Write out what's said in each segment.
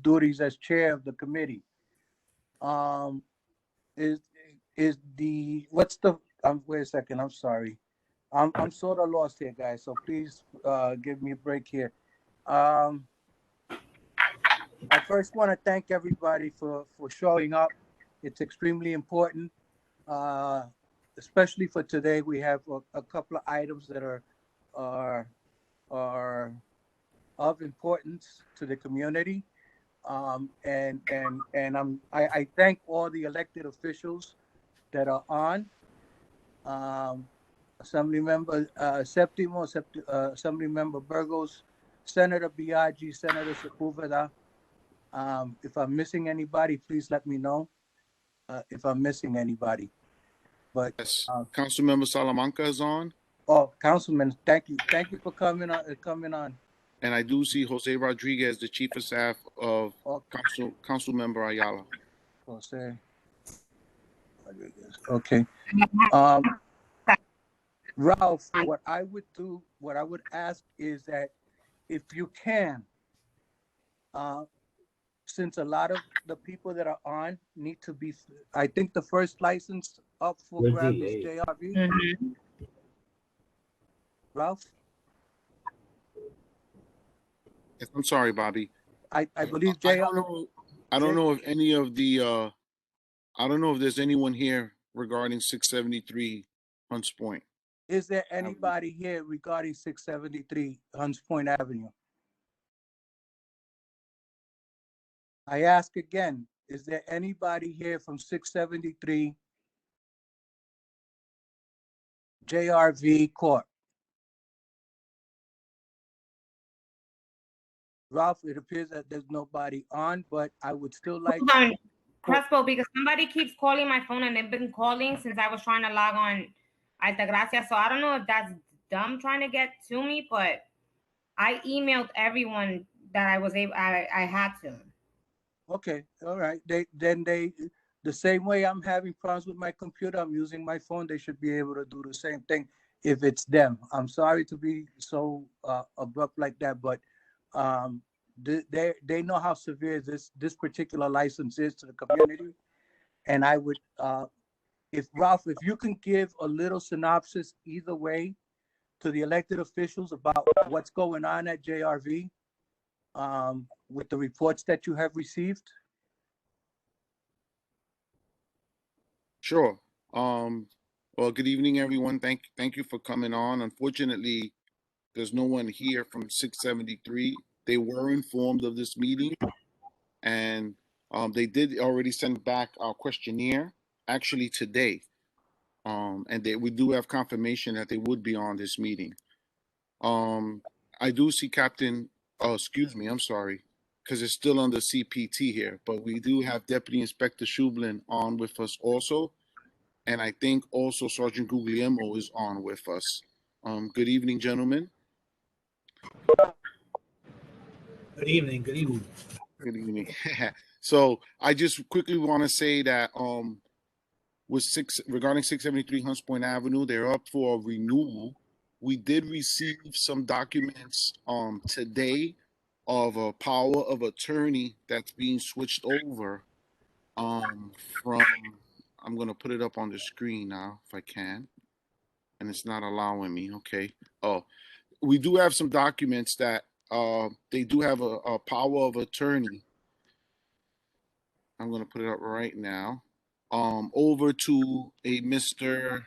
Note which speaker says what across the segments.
Speaker 1: duties as chair of the committee. Is the what's the wait a second, I'm sorry. I'm sort of lost here, guys, so please give me a break here. I first want to thank everybody for showing up. It's extremely important, especially for today. We have a couple of items that are of importance to the community. And I thank all the elected officials that are on. Assembly Member Septimo, Assembly Member Burgos, Senator Biaggi, Senator Sepulveda. If I'm missing anybody, please let me know if I'm missing anybody. But
Speaker 2: yes, Councilmember Salamanca is on.
Speaker 1: Oh, Councilman, thank you for coming on.
Speaker 2: And I do see Jose Rodriguez, the Chief of Staff of Councilmember Ayala.
Speaker 1: Jose Rodriguez. Okay. Ralph, what I would ask is that if you can, since a lot of the people that are on need to be, I think the first license up for grab is JRV.
Speaker 3: Mm-hmm.
Speaker 1: Ralph?
Speaker 2: Yes, I'm sorry, Bobby.
Speaker 1: I believe JRV.
Speaker 2: I don't know if any of the, I don't know if there's anyone here regarding 673 Hunts Point.
Speaker 1: Is there anybody here regarding 673 Hunts Point Avenue? I ask again, is there anybody here from 673 JRV Court? Ralph, it appears that there's nobody on, but I would still like
Speaker 3: to... Crespo, because somebody keeps calling my phone and they've been calling since I was trying to log on Altagracia. So I don't know if that's dumb trying to get to me, but I emailed everyone that I was able, I had to.
Speaker 1: Okay, all right. The same way I'm having problems with my computer, I'm using my phone, they should be able to do the same thing if it's them. I'm sorry to be so abrupt like that, but they know how severe this particular license is to the community. And I would, if Ralph, if you can give a little synopsis either way to the elected officials about what's going on at JRV with the reports that you have received.
Speaker 2: Sure. Well, good evening, everyone. Thank you for coming on. Unfortunately, there's no one here from 673. They were informed of this meeting, and they did already send back our questionnaire actually today. And we do have confirmation that they would be on this meeting. I do see Captain, oh, excuse me, I'm sorry, because it's still under CPT here, but we do have Deputy Inspector Shublin on with us also. And I think also Sergeant Guglielmo is on with us. Good evening, gentlemen.
Speaker 4: Good evening. Good evening.
Speaker 2: Good evening. So I just quickly want to say that regarding 673 Hunts Point Avenue, they're up for renewal. We did receive some documents today of a power of attorney that's being switched over from, I'm going to put it up on the screen now if I can, and it's not allowing me. Okay. Oh, we do have some documents that they do have a power of attorney. I'm going to put it up right now. Over to a Mr.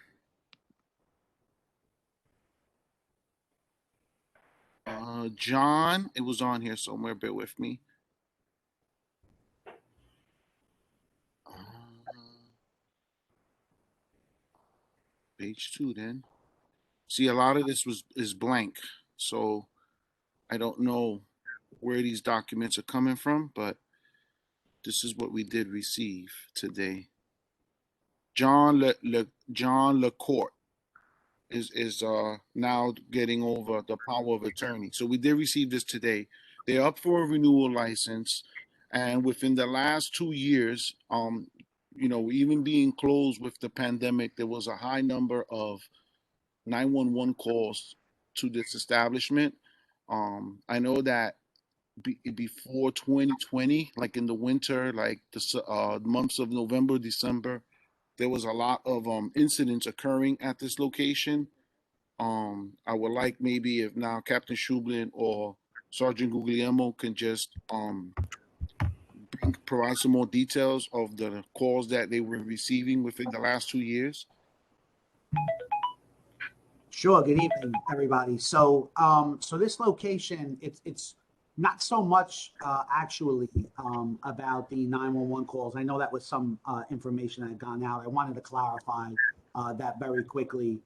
Speaker 2: John. It was on here somewhere. Bear with me. Page 2 then. See, a lot of this is blank, so I don't know where these documents are coming from, but this is what we did receive today. John LeCourt is now getting over the power of attorney. So we did receive this today. They're up for a renewal license, and within the last 2 years, you know, even being closed with the pandemic, there was a high number of 911 calls to this establishment. I know that before 2020, like in the winter, like the months of November, December, there was a lot of incidents occurring at this location. I would like maybe if now Captain Shublin or Sergeant Guglielmo can just provide some more details of the calls that they were receiving within the last 2 years.
Speaker 5: Sure. Good evening, everybody. So, so this location, it's not so much actually about the 911 calls. I know that was some information that had gone out. I wanted to clarify that very quickly.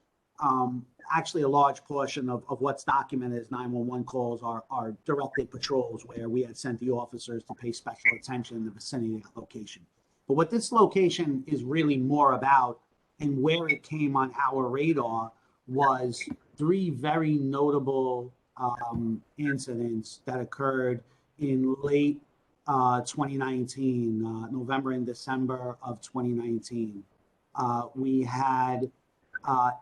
Speaker 5: Actually, a large portion of what's documented as 911 calls are directed patrols where we had sent the officers to pay special attention in the vicinity of the location. But what this location is really more about and where it came on our radar was 3 very notable incidents that occurred in late 2019, November and December of 2019. We had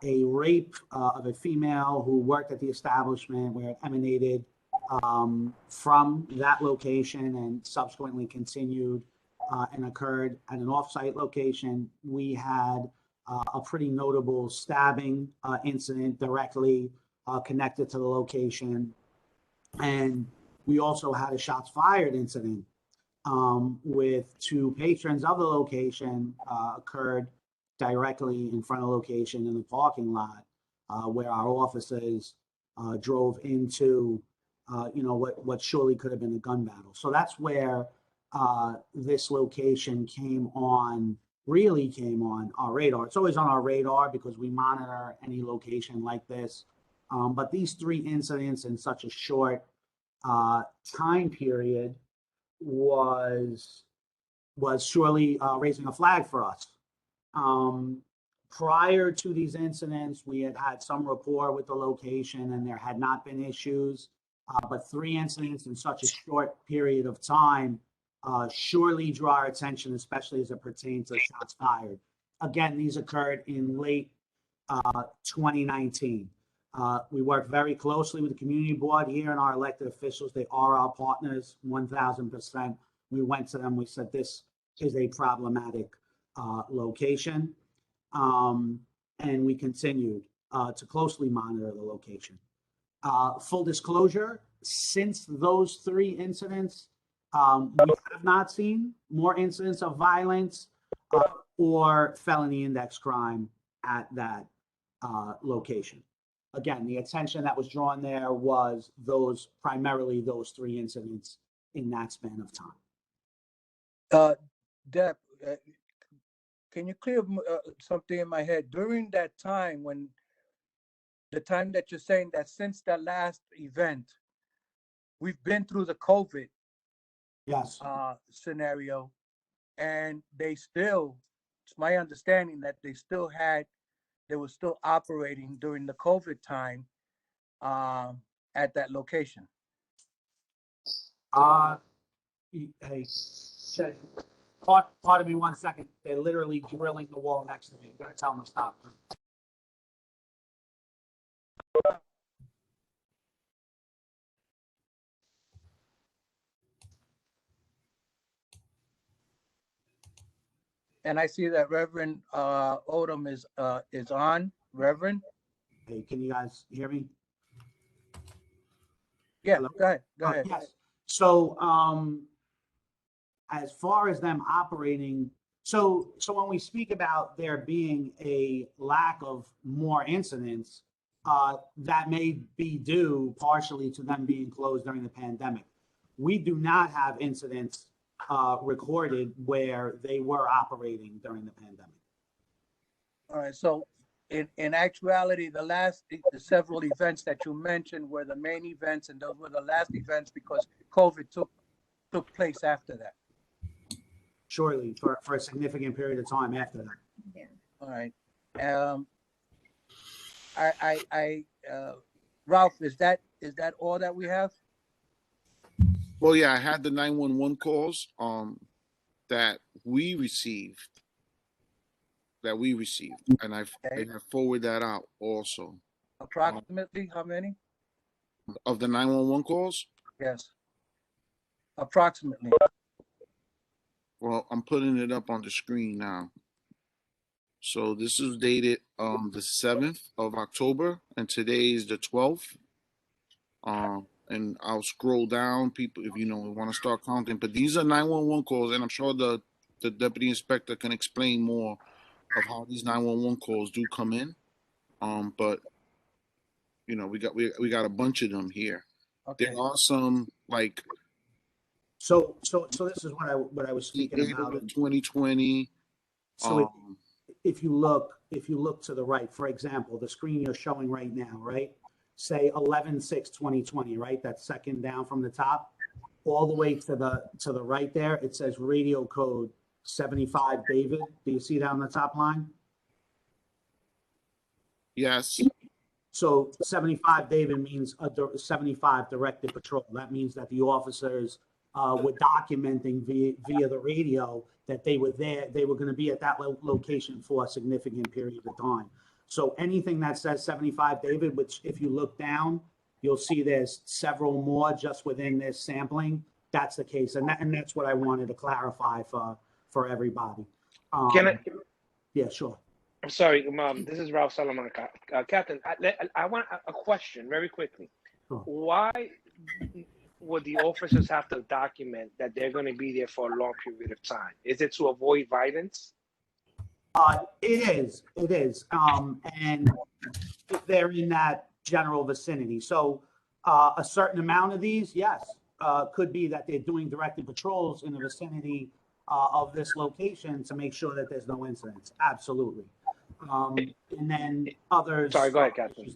Speaker 5: a rape of a female who worked at the establishment where it emanated from that location and subsequently continued and occurred at an off-site location. We had a pretty notable stabbing incident directly connected to the location. And we also had a shots fired incident with 2 patrons of the location occurred directly in front of the location in the parking lot where our officers drove into, what surely could have been a gun battle. So that's where this location really came on our radar. It's always on our radar because we monitor any location like this. But these 3 incidents in such a short time period was surely raising a flag for us. Prior to these incidents, we had some rapport with the location and there had not been issues. But 3 incidents in such a short period of time surely draw our attention, especially as it pertains to shots fired. Again, these occurred in late 2019. We work very closely with the community board here and our elected officials. They are our partners, 1,000%. We went to them, we said, this is a problematic location. And we continued to closely monitor the location. Full disclosure, since those 3 incidents, we have not seen more incidents of violence or felony index crime at that location. Again, the attention that was drawn there was primarily those 3 incidents in that span of time.
Speaker 1: Deb, can you clear something in my head? During that time, the time that you're saying that since that last event, we've been through the COVID scenario, and it's my understanding that they were still operating during the COVID time at that location.
Speaker 5: Hey, pardon me 1 second. They're literally drilling the wall next to me. I'm gonna tell them to stop.
Speaker 1: And I see that Reverend Odom is on. Reverend?
Speaker 5: Hey, can you guys hear me?
Speaker 1: Yeah,
Speaker 5: Hello?
Speaker 1: go ahead.
Speaker 5: Yes. So as far as them operating, so when we speak about there being a lack of more incidents, that may be due partially to them being closed during the pandemic. We do not have incidents recorded where they were operating during the pandemic.
Speaker 1: All right, so in actuality, the several events that you mentioned were the main events, and those were the last events because COVID took place after that.
Speaker 5: Surely, for a significant period of time after that.
Speaker 3: Yeah.
Speaker 1: All right. Ralph, is that all that we have?
Speaker 2: Well, yeah, I had the 911 calls that we received, and I forwarded that out also.
Speaker 1: Approximately how many?
Speaker 2: Of the 911 calls?
Speaker 1: Yes. approximately?
Speaker 2: Well, I'm putting it up on the screen now. So this is dated the 7th of October, and today is the 12th. And I'll scroll down, people, if you know want to start counting. But these are 911 calls, and I'm sure the deputy inspector can explain more of how these 911 calls do come in. But you know, we got a bunch of them here.
Speaker 1: Okay.
Speaker 2: There are some like.
Speaker 5: So this is what I was speaking about.
Speaker 2: 2020.
Speaker 5: So if you look to the right, for example, the screen you're showing right now, right? Say 11/6/2020, right? That's second down from the top, all the way to the right there. It says radio code 75 David. Do you see that on the top line?
Speaker 2: Yes.
Speaker 5: So 75 David means 75 directed patrol. That means that the officers were documenting via the radio that they were there. They were going to be at that location for a significant period of time. So anything that says 75 David, which if you look down, you'll see there's several more just within this sampling. That's the case, and that's what I wanted to clarify for everybody.
Speaker 6: Can I?
Speaker 5: Yeah, sure.
Speaker 6: I'm sorry, this is Ralph Solomon. Captain, I want a question very quickly.
Speaker 5: Sure.
Speaker 6: Why would the officers have to document that they're going to be there for a long period of time? Is it to avoid violence?
Speaker 5: It is. And they're in that general vicinity. So a certain amount of these, yes, could be that they're doing directed patrols in the vicinity of this location to make sure that there's no incidents. Absolutely. And then others.
Speaker 6: Sorry, go ahead, Captain.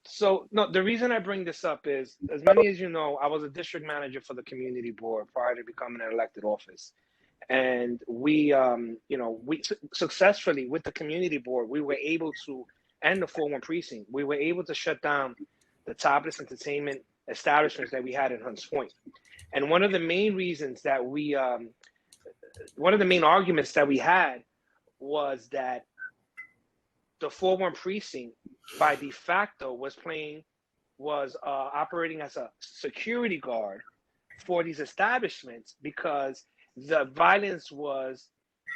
Speaker 6: So, no, the reason I bring this up is, as many as you know, I was a district manager for the community board prior to becoming an elected office. And we successfully, with the community board, we were able to, and the 4-1 precinct, we were able to shut down the topless entertainment establishments that we had in Hunts Point. And one of the main reasons that one of the main arguments that we had was that the 4-1 precinct by de facto was operating as a security guard for these establishments because the violence was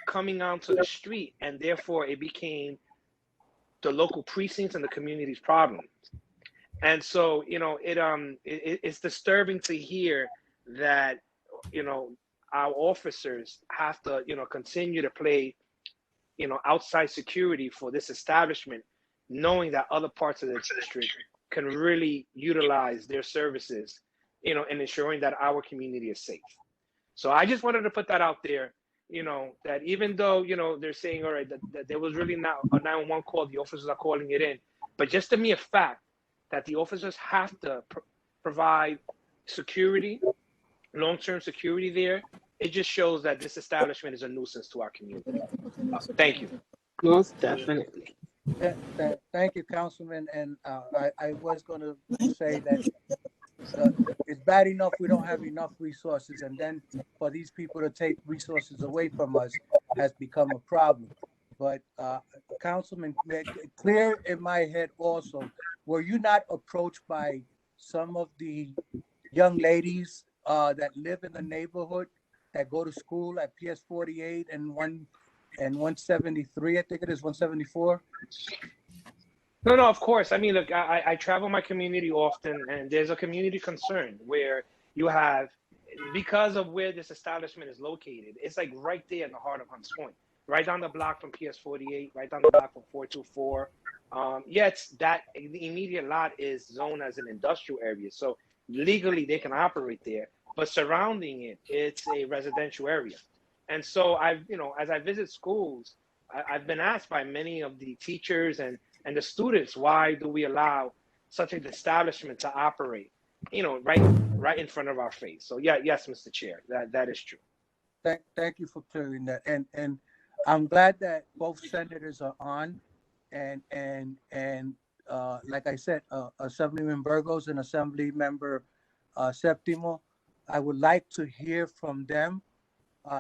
Speaker 6: coming onto the street, and therefore it became the local precincts and the community's problem. And so, it's disturbing to hear that, our officers have to, continue to play, outside security for this establishment, knowing that other parts of the district can really utilize their services, in ensuring that our community is safe. So I just wanted to put that out there, that even though, they're saying, all right, that there was really not a 911 call, the officers are calling it in, but just the mere fact that the officers have to provide security, long-term security there, it just shows that this establishment is a nuisance to our community. Thank you.
Speaker 7: Most definitely.
Speaker 1: Thank you, Councilman. And I was going to say that it's bad enough we don't have enough resources, and then for these people to take resources away from us has become a problem. But Councilman, clear in my head also, were you not approached by some of the young ladies that live in the neighborhood that go to school at PS 48 and 173? I think it is 174.
Speaker 6: No, of course. I mean, look, I travel my community often, and there's a community concern where you have, because of where this establishment is located, it's like right there in the heart of Hunts Point, right down the block from PS 48, right down the block from 424. It's that the immediate lot is zoned as an industrial area, so legally they can operate there, but surrounding it, it's a residential area. And so as I visit schools, I've been asked by many of the teachers and the students, why do we allow such an establishment to operate, right in front of our face? So yes, Mr. Chair, that is true.
Speaker 1: Thank you for clearing that. And I'm glad that both senators are on, and like I said, Assemblyman Burgos and Assemblymember Septimo, I would like to hear from them,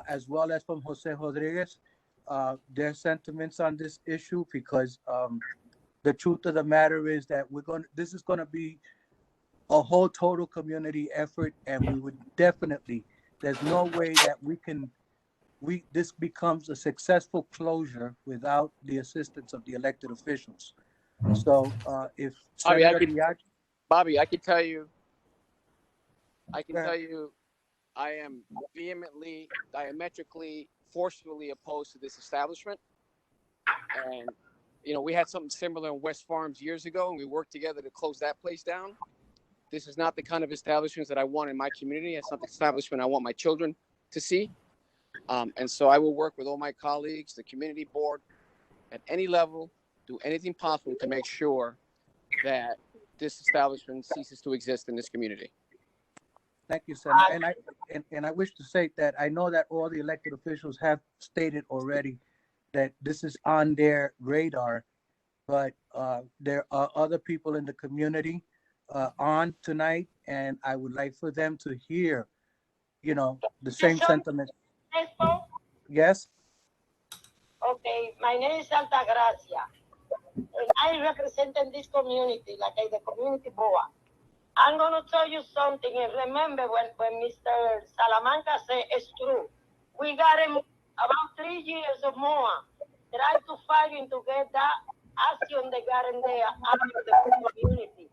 Speaker 1: as well as from Jose Rodriguez, their sentiments on this issue, because the truth of the matter is that this is going to be a whole total community effort, and we would definitely, there's no way that this becomes a successful closure without the assistance of the elected officials. So if Senator Biaggi,
Speaker 8: Bobby, I can tell you,
Speaker 1: Right.
Speaker 8: I am vehemently, diametrically, forcefully opposed to this establishment. And, you know, we had something similar in West Farms years ago, and we worked together to close that place down. This is not the kind of establishments that I want in my community. It's not the establishment I want my children to see. And so I will work with all my colleagues, the community board, at any level, do anything possible to make sure that this establishment ceases to exist in this community.
Speaker 1: Thank you, Senator. And I wish to say that I know that all the elected officials have stated already that this is on their radar, but there are other people in the community on tonight, and I would like for them to hear, you know, the same sentiment.
Speaker 9: Expo?
Speaker 1: Yes?
Speaker 9: Okay, my name is Santa Gracia, and I represent in this community, like the community board. I'm going to tell you something, and remember when Mr. Salamanca said it's true. We got him about 3 years or more, try to fighting to get that action they got in there out of the community.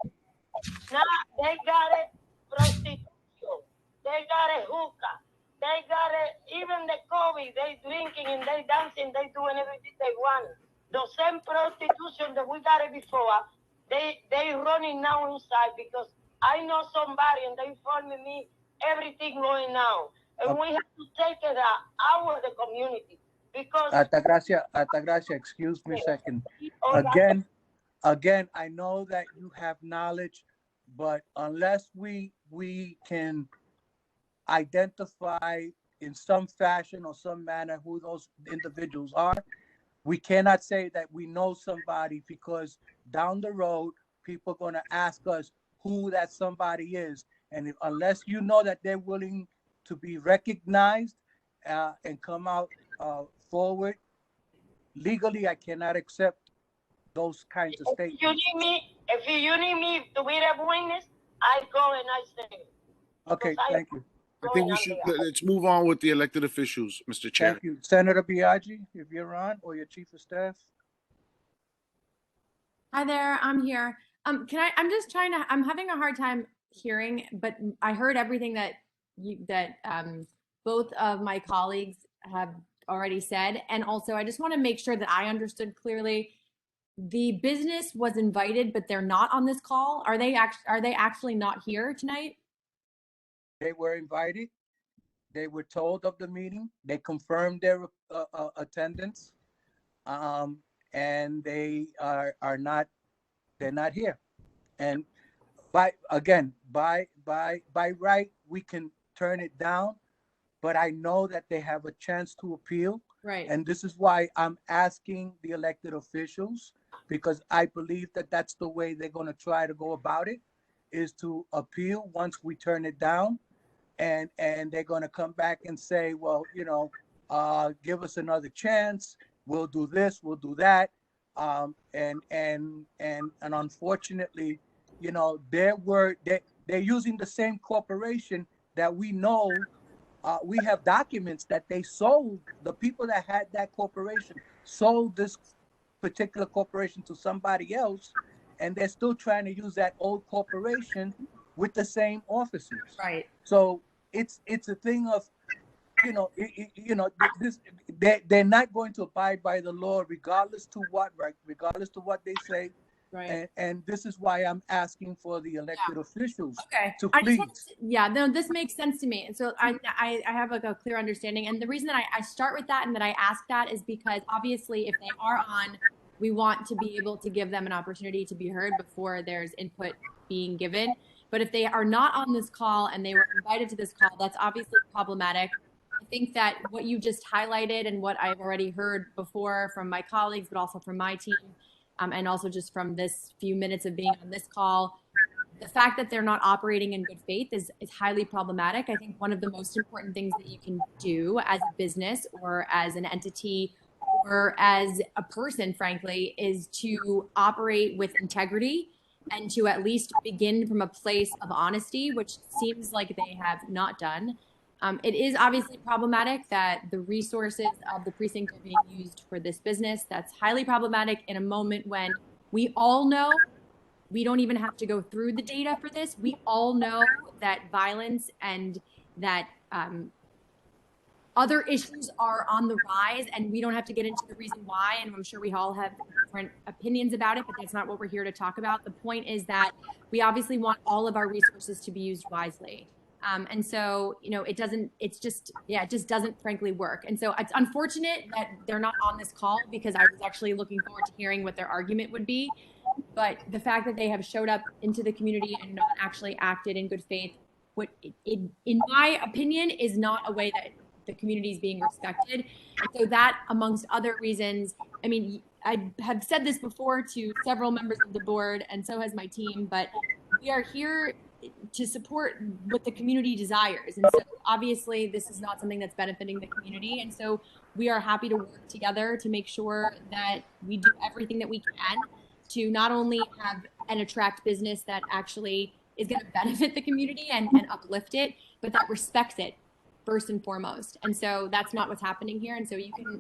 Speaker 9: Now they got it prostitution, they got it hookah, they got it, even the COVID, they drinking and they dancing, they doing everything they want. The same prostitution that we got it before, they running now inside because I know somebody and they informing me everything going now. And we have to take it out of the community because
Speaker 1: Altagracia, excuse me a second. Again, I know that you have knowledge, but unless we can identify in some fashion or some manner who those individuals are, we cannot say that we know somebody, because down the road, people are going to ask us who that somebody is. And unless you know that they're willing to be recognized and come out forward, legally, I cannot accept those kinds of statements.
Speaker 9: If you need me to be the witness, I go and I say it.
Speaker 1: Okay, thank you.
Speaker 2: I think we should, let's move on with the elected officials, Mr. Chair.
Speaker 1: Thank you. Senator Biaggi, if you're on, or your chief of staff.
Speaker 10: Hi there, I'm here. I'm having a hard time hearing, but I heard everything that both of my colleagues have already said. And also, I just want to make sure that I understood clearly. The business was invited, but they're not on this call. Are they actually not here tonight?
Speaker 1: They were invited. They were told of the meeting. They confirmed their attendance, and they are not. They're not here. And by right, we can turn it down, but I know that they have a chance to appeal.
Speaker 10: Right.
Speaker 1: And this is why I'm asking the elected officials, because I believe that that's the way they're going to try to go about it, is to appeal once we turn it down. And they're going to come back and say, well, you know, give us another chance. We'll do this, we'll do that. And unfortunately, you know, they're using the same corporation that we know. We have documents that they sold. The people that had that corporation sold this particular corporation to somebody else, and they're still trying to use that old corporation with the same officers.
Speaker 10: Right.
Speaker 1: So it's a thing of, they're not going to abide by the law regardless to what they say.
Speaker 10: Right.
Speaker 1: And this is why I'm asking for the elected officials to
Speaker 10: I
Speaker 1: please.
Speaker 10: No, this makes sense to me. And so I have like a clear understanding. And the reason that I start with that and that I ask that is because obviously if they are on, we want to be able to give them an opportunity to be heard before there's input being given. But if they are not on this call and they were invited to this call, that's obviously problematic. I think that what you just highlighted and what I've already heard before from my colleagues, but also from my team, and also just from this few minutes of being on this call, the fact that they're not operating in good faith is highly problematic. I think one of the most important things that you can do as a business or as an entity or as a person, frankly, is to operate with integrity and to at least begin from a place of honesty, which seems like they have not done. It is obviously problematic that the resources of the precinct are being used for this business. That's highly problematic in a moment when we all know we don't even have to go through the data for this. We all know that violence and that other issues are on the rise, and we don't have to get into the reason why. And I'm sure we all have different opinions about it, but that's not what we're here to talk about. The point is that we obviously want all of our resources to be used wisely. And so, it just doesn't frankly work. And so it's unfortunate that they're not on this call, because I was actually looking forward to hearing what their argument would be. But the fact that they have showed up into the community and not actually acted in good faith, in my opinion, is not a way that the community is being respected. And so that, amongst other reasons, I mean, I have said this before to several members of the board, and so has my team, but we are here to support what the community desires. And so obviously this is not something that's benefiting the community. And so we are happy to work together to make sure that we do everything that we can to not only have and attract business that actually is going to benefit the community and uplift it, but that respects it first and foremost. And so that's not what's happening here. And so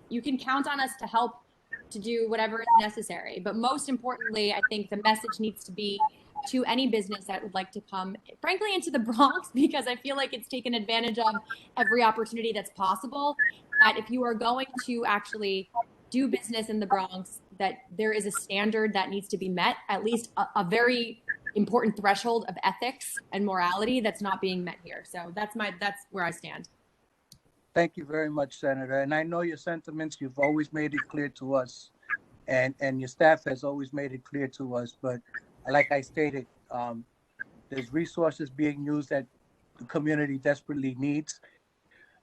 Speaker 10: you can count on us to help to do whatever is necessary. But most importantly, I think the message needs to be to any business that would like to come, frankly, into the Bronx, because I feel like it's taken advantage of every opportunity that's possible, that if you are going to actually do business in the Bronx, that there is a standard that needs to be met, at least a very important threshold of ethics and morality that's not being met here. So that's where I stand.
Speaker 1: Thank you very much, Senator. And I know your sentiments. You've always made it clear to us, and your staff has always made it clear to us. But like I stated, there's resources being used that the community desperately needs,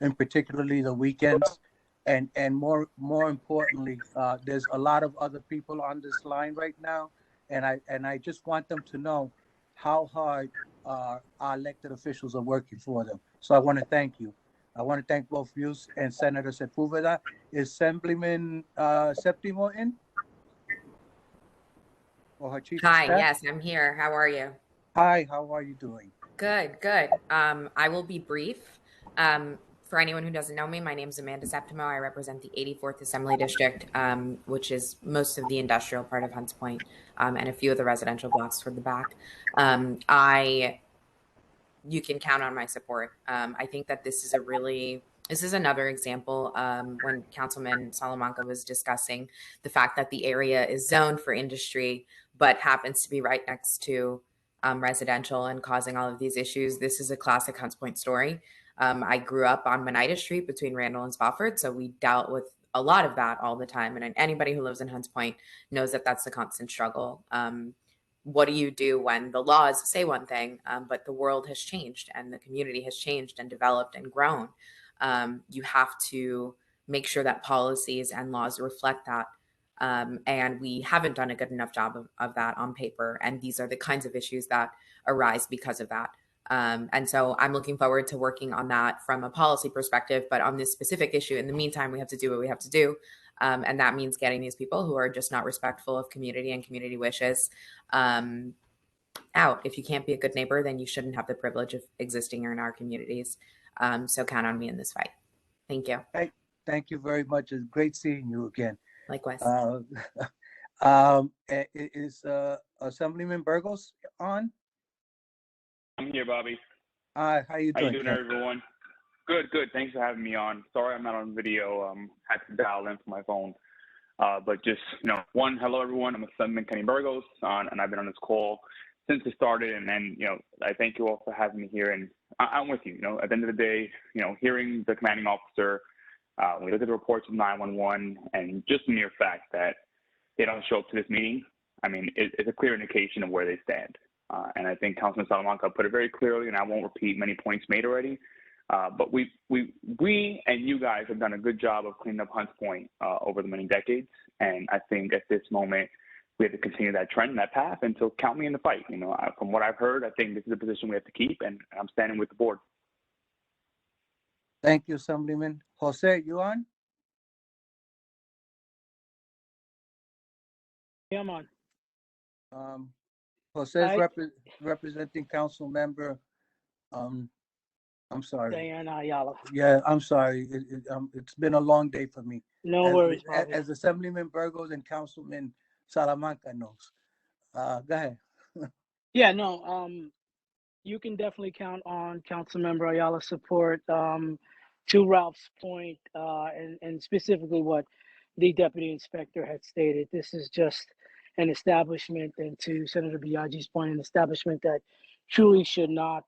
Speaker 1: and particularly the weekends. And more importantly, there's a lot of other people on this line right now, and I just want them to know how hard our elected officials are working for them. So I want to thank you. I want to thank both you and Senator Sepulveda. Is Assemblyman Septimo in? Or her chief of
Speaker 11: Hi,
Speaker 1: staff?
Speaker 11: yes, I'm here. How are you?
Speaker 1: Hi, how are you doing?
Speaker 11: Good, good. I will be brief. For anyone who doesn't know me, my name is Amanda Septimo. I represent the 84th Assembly District, which is most of the industrial part of Hunts Point, and a few of the residential blocks toward the back. You can count on my support. I think that this is another example when Councilman Salamanca was discussing the fact that the area is zoned for industry, but happens to be right next to residential and causing all of these issues. This is a classic Hunts Point story. I grew up on Moneta Street between Randall and Spofford, so we dealt with a lot of that all the time. And anybody who lives in Hunts Point knows that that's a constant struggle. What do you do when the laws say one thing, but the world has changed and the community has changed and developed and grown? You have to make sure that policies and laws reflect that. And we haven't done a good enough job of that on paper. And these are the kinds of issues that arise because of that. And so I'm looking forward to working on that from a policy perspective, but on this specific issue, in the meantime, we have to do what we have to do. And that means getting these people who are just not respectful of community and community wishes out. If you can't be a good neighbor, then you shouldn't have the privilege of existing in our communities. So count on me in this fight. Thank you.
Speaker 1: Thank you very much. It's great seeing you again.
Speaker 11: Likewise.
Speaker 1: Is Assemblyman Burgos on?
Speaker 12: I'm here, Bobby.
Speaker 1: Hi, how you doing?
Speaker 12: How you doing, everyone? Good, good. Thanks for having me on. Sorry I'm not on video. Had to dial in from my phone. But just, hello, everyone. I'm Assemblyman Kenny Burgos, and I've been on this call since it started. And I thank you all for having me here. And I'm with you. At the end of the day, hearing the commanding officer, we look at the reports of 911, and just the mere fact that they don't show up to this meeting, I mean, it's a clear indication of where they stand. And I think Councilman Salamanca put it very clearly, and I won't repeat many points made already. But we and you guys have done a good job of cleaning up Hunts Point over the many decades. And I think at this moment, we have to continue that trend and that path. And so count me in the fight. From what I've heard, I think this is a position we have to keep, and I'm standing with the board.
Speaker 1: Thank you, Assemblyman. Jose, you on?
Speaker 13: Yeah, I'm on.
Speaker 1: Jose's
Speaker 13: I,
Speaker 1: representing council member, I'm sorry.
Speaker 13: Diana Ayala.
Speaker 1: Yeah, I'm sorry. It's been a long day for me.
Speaker 13: No worries, Bobby.
Speaker 1: As Assemblyman Burgos and Councilman Salamanca knows. Go ahead.
Speaker 13: Yeah, no, you can definitely count on Councilmember Ayala's support. To Ralph's point, and specifically what the Deputy Inspector had stated, this is just an establishment, and to Senator Biagi's point, an establishment that truly should not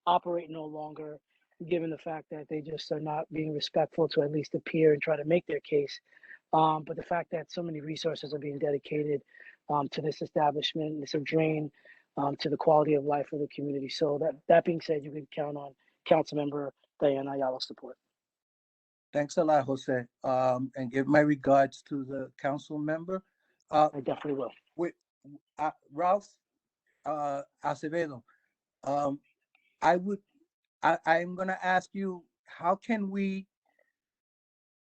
Speaker 13: operate no longer, given the fact that they just are not being respectful to at least appear and try to make their case. But the fact that so many resources are being dedicated to this establishment, it's a drain to the quality of life of the community. So that being said, you can count on Councilmember Diana Ayala's support.
Speaker 1: Thanks a lot, Jose. And give my regards to the council member.
Speaker 13: I definitely will.
Speaker 1: With Ralph Acevedo, I'm gonna ask you, how can we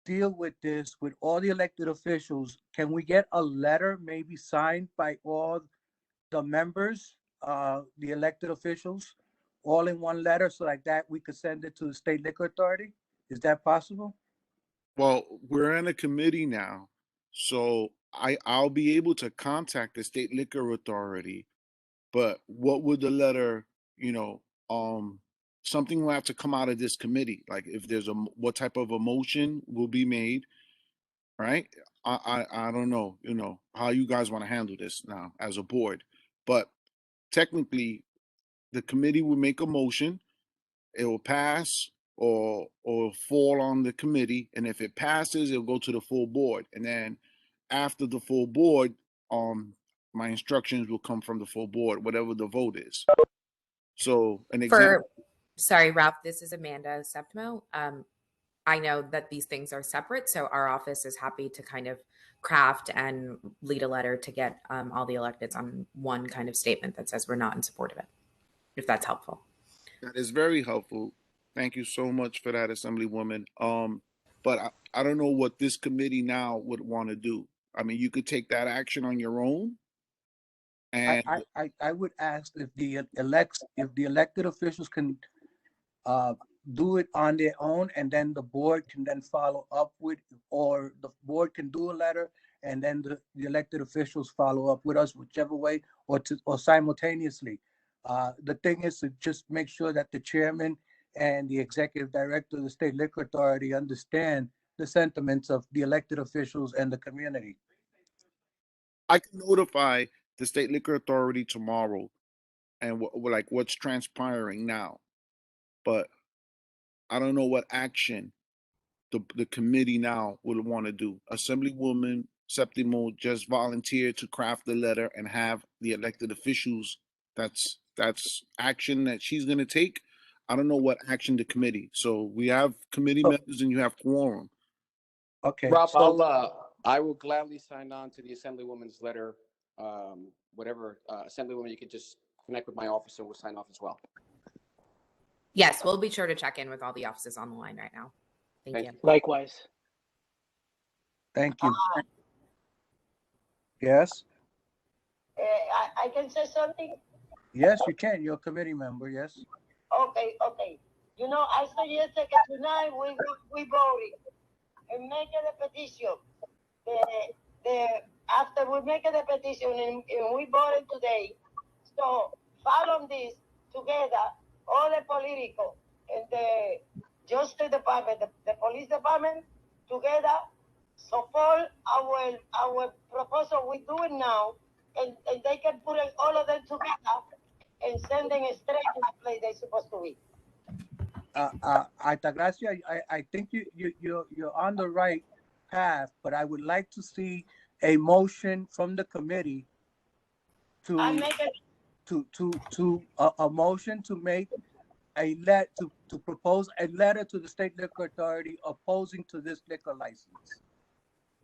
Speaker 1: deal with this with all the elected officials? Can we get a letter maybe signed by all the members, the elected officials, all in one letter, so like that we could send it to the State Liquor Authority? Is that possible?
Speaker 2: Well, we're in a committee now, so I'll be able to contact the State Liquor Authority, but what would the letter, something will have to come out of this committee. Like if there's what type of a motion will be made, right? I don't know, how you guys want to handle this now as a board, but technically the committee will make a motion, it will pass or fall on the committee, and if it passes, it'll go to the full board, and then after the full board, my instructions will come from the full board, whatever the vote is. So an example.
Speaker 11: Sorry, Ralph, this is Amanda Septimo. I know that these things are separate, so our office is happy to kind of craft and lead a letter to get all the electeds on one kind of statement that says we're not in support of it, if that's helpful.
Speaker 2: That is very helpful. Thank you so much for that, Assemblywoman. But I don't know what this committee now would want to do. I mean, you could take that action on your own. And
Speaker 1: I would ask if the elected officials can do it on their own, and then the board can then follow up with, or the board can do a letter, and then the elected officials follow up with us, whichever way, or simultaneously. The thing is to just make sure that the chairman and the executive director of the State Liquor Authority understand the sentiments of the elected officials and the community.
Speaker 2: I can notify the State Liquor Authority tomorrow and like what's transpiring now, but I don't know what action the committee now would want to do. Assemblywoman Septimo just volunteered to craft the letter and have the elected officials. That's action that she's going to take. I don't know what action the committee. So we have committee members and you have quorum.
Speaker 1: Okay.
Speaker 8: Ralph, I will gladly sign on to the Assemblywoman's letter. Whatever, Assemblywoman, you could just connect with my office and we'll sign off as well.
Speaker 11: Yes, we'll be sure to check in with all the offices on the line right now. Thank you.
Speaker 13: Likewise.
Speaker 1: Thank you. Yes?
Speaker 9: I can say something?
Speaker 1: Yes, you can. You're a committee member, yes.
Speaker 9: Okay. You know, I suggested that tonight we voted and make it a petition. After we make it a petition and we voted today, so follow this together, all the political and the Justice Department, the Police Department, together support our proposal. We do it now, and they can put all of them together and send them straight to the place they're supposed to be.
Speaker 1: Altagracia, I think you're on the right path, but I would like to see a motion from the committee to a motion to make a to propose a letter to the State Liquor Authority opposing to this liquor license.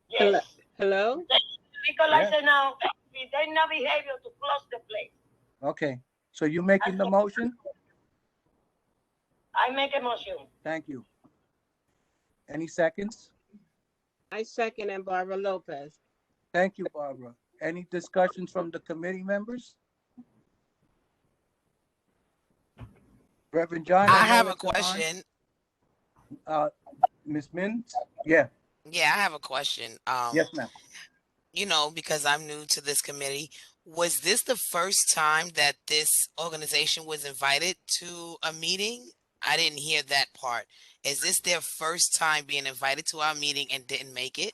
Speaker 9: Yes.
Speaker 7: Hello?
Speaker 9: Liquor license now, if they not behavior to close the place.
Speaker 1: Okay, so you making the motion?
Speaker 9: I make a motion.
Speaker 1: Thank you. Any seconds?
Speaker 7: I second, and Barbara Lopez.
Speaker 1: Thank you, Barbara. Any discussions from the committee members? Reverend John,
Speaker 14: I
Speaker 1: know
Speaker 14: have a
Speaker 1: that you're on.
Speaker 14: question.
Speaker 1: Ms. Mintz? Yeah.
Speaker 14: Yeah, I have a question.
Speaker 1: Yes, ma'am.
Speaker 14: You know, because I'm new to this committee, was this the first time that this organization was invited to a meeting? I didn't hear that part. Is this their first time being invited to our meeting and didn't make it?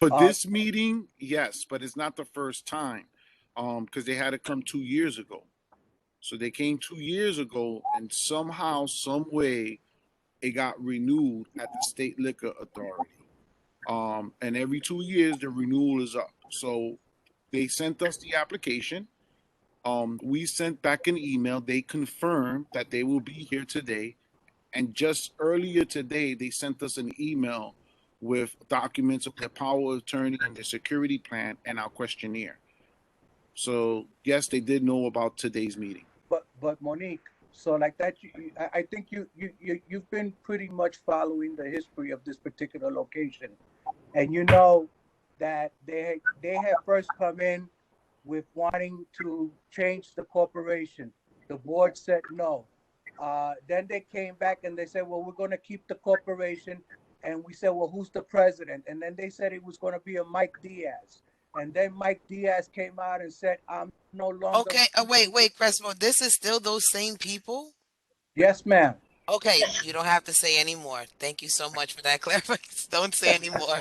Speaker 2: For this meeting, yes, but it's not the first time, because they had to come 2 years ago. So they came 2 years ago, and somehow, some way, it got renewed at the State Liquor Authority. And every 2 years, the renewal is up. So they sent us the application. We sent back an email. They confirmed that they will be here today. And just earlier today, they sent us an email with documents of their power of attorney and their security plan and our questionnaire. So yes, they did know about today's meeting.
Speaker 1: But Monique, so like that, I think you've been pretty much following the history of this particular location, and you know that they have first come in with wanting to change the corporation. The board said no. Then they came back and they said, well, we're going to keep the corporation. And we said, well, who's the president? And then they said it was going to be a Mike Diaz. And then Mike Diaz came out and said, I'm no longer.
Speaker 14: Okay, wait, Crespo, this is still those same people?
Speaker 1: Yes, ma'am.
Speaker 14: Okay, you don't have to say any more. Thank you so much for that clarification. Don't say any more.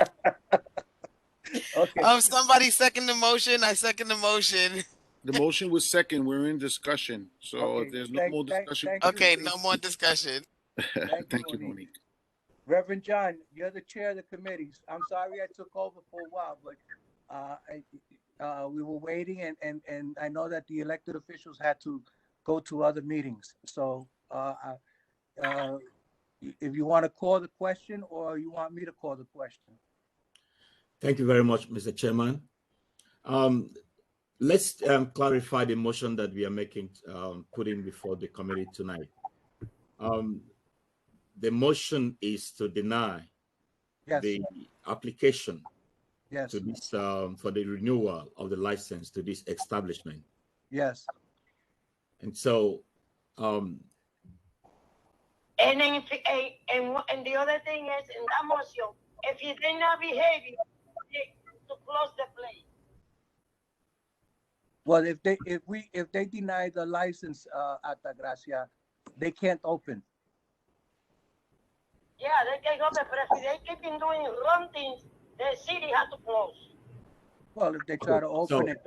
Speaker 1: Okay.
Speaker 14: Somebody second the motion. I second the motion.
Speaker 2: The motion was second. We're in discussion. So
Speaker 1: Okay,
Speaker 2: if there's no more discussion.
Speaker 14: Okay, no more discussion.
Speaker 2: Thank you, Monique.
Speaker 1: Reverend John, you're the chair of the committees. I'm sorry I took over for a while, but we were waiting, and I know that the elected officials had to go to other meetings. So if you want to call the question, or you want me to call the question.
Speaker 15: Thank you very much, Mr. Chairman. Let's clarify the motion that we are making, putting before the committee tonight. The motion is to deny the application to this for the renewal of the license to this establishment.
Speaker 1: Yes.
Speaker 9: And so, and the other thing is, in that motion, if he did not behave, to close the place.
Speaker 1: Well, if they deny the license, Altagracia, they can't open.
Speaker 9: Yeah, they can open, but if they keep doing wrong things, the city has to close.
Speaker 1: Well, if they try to open it,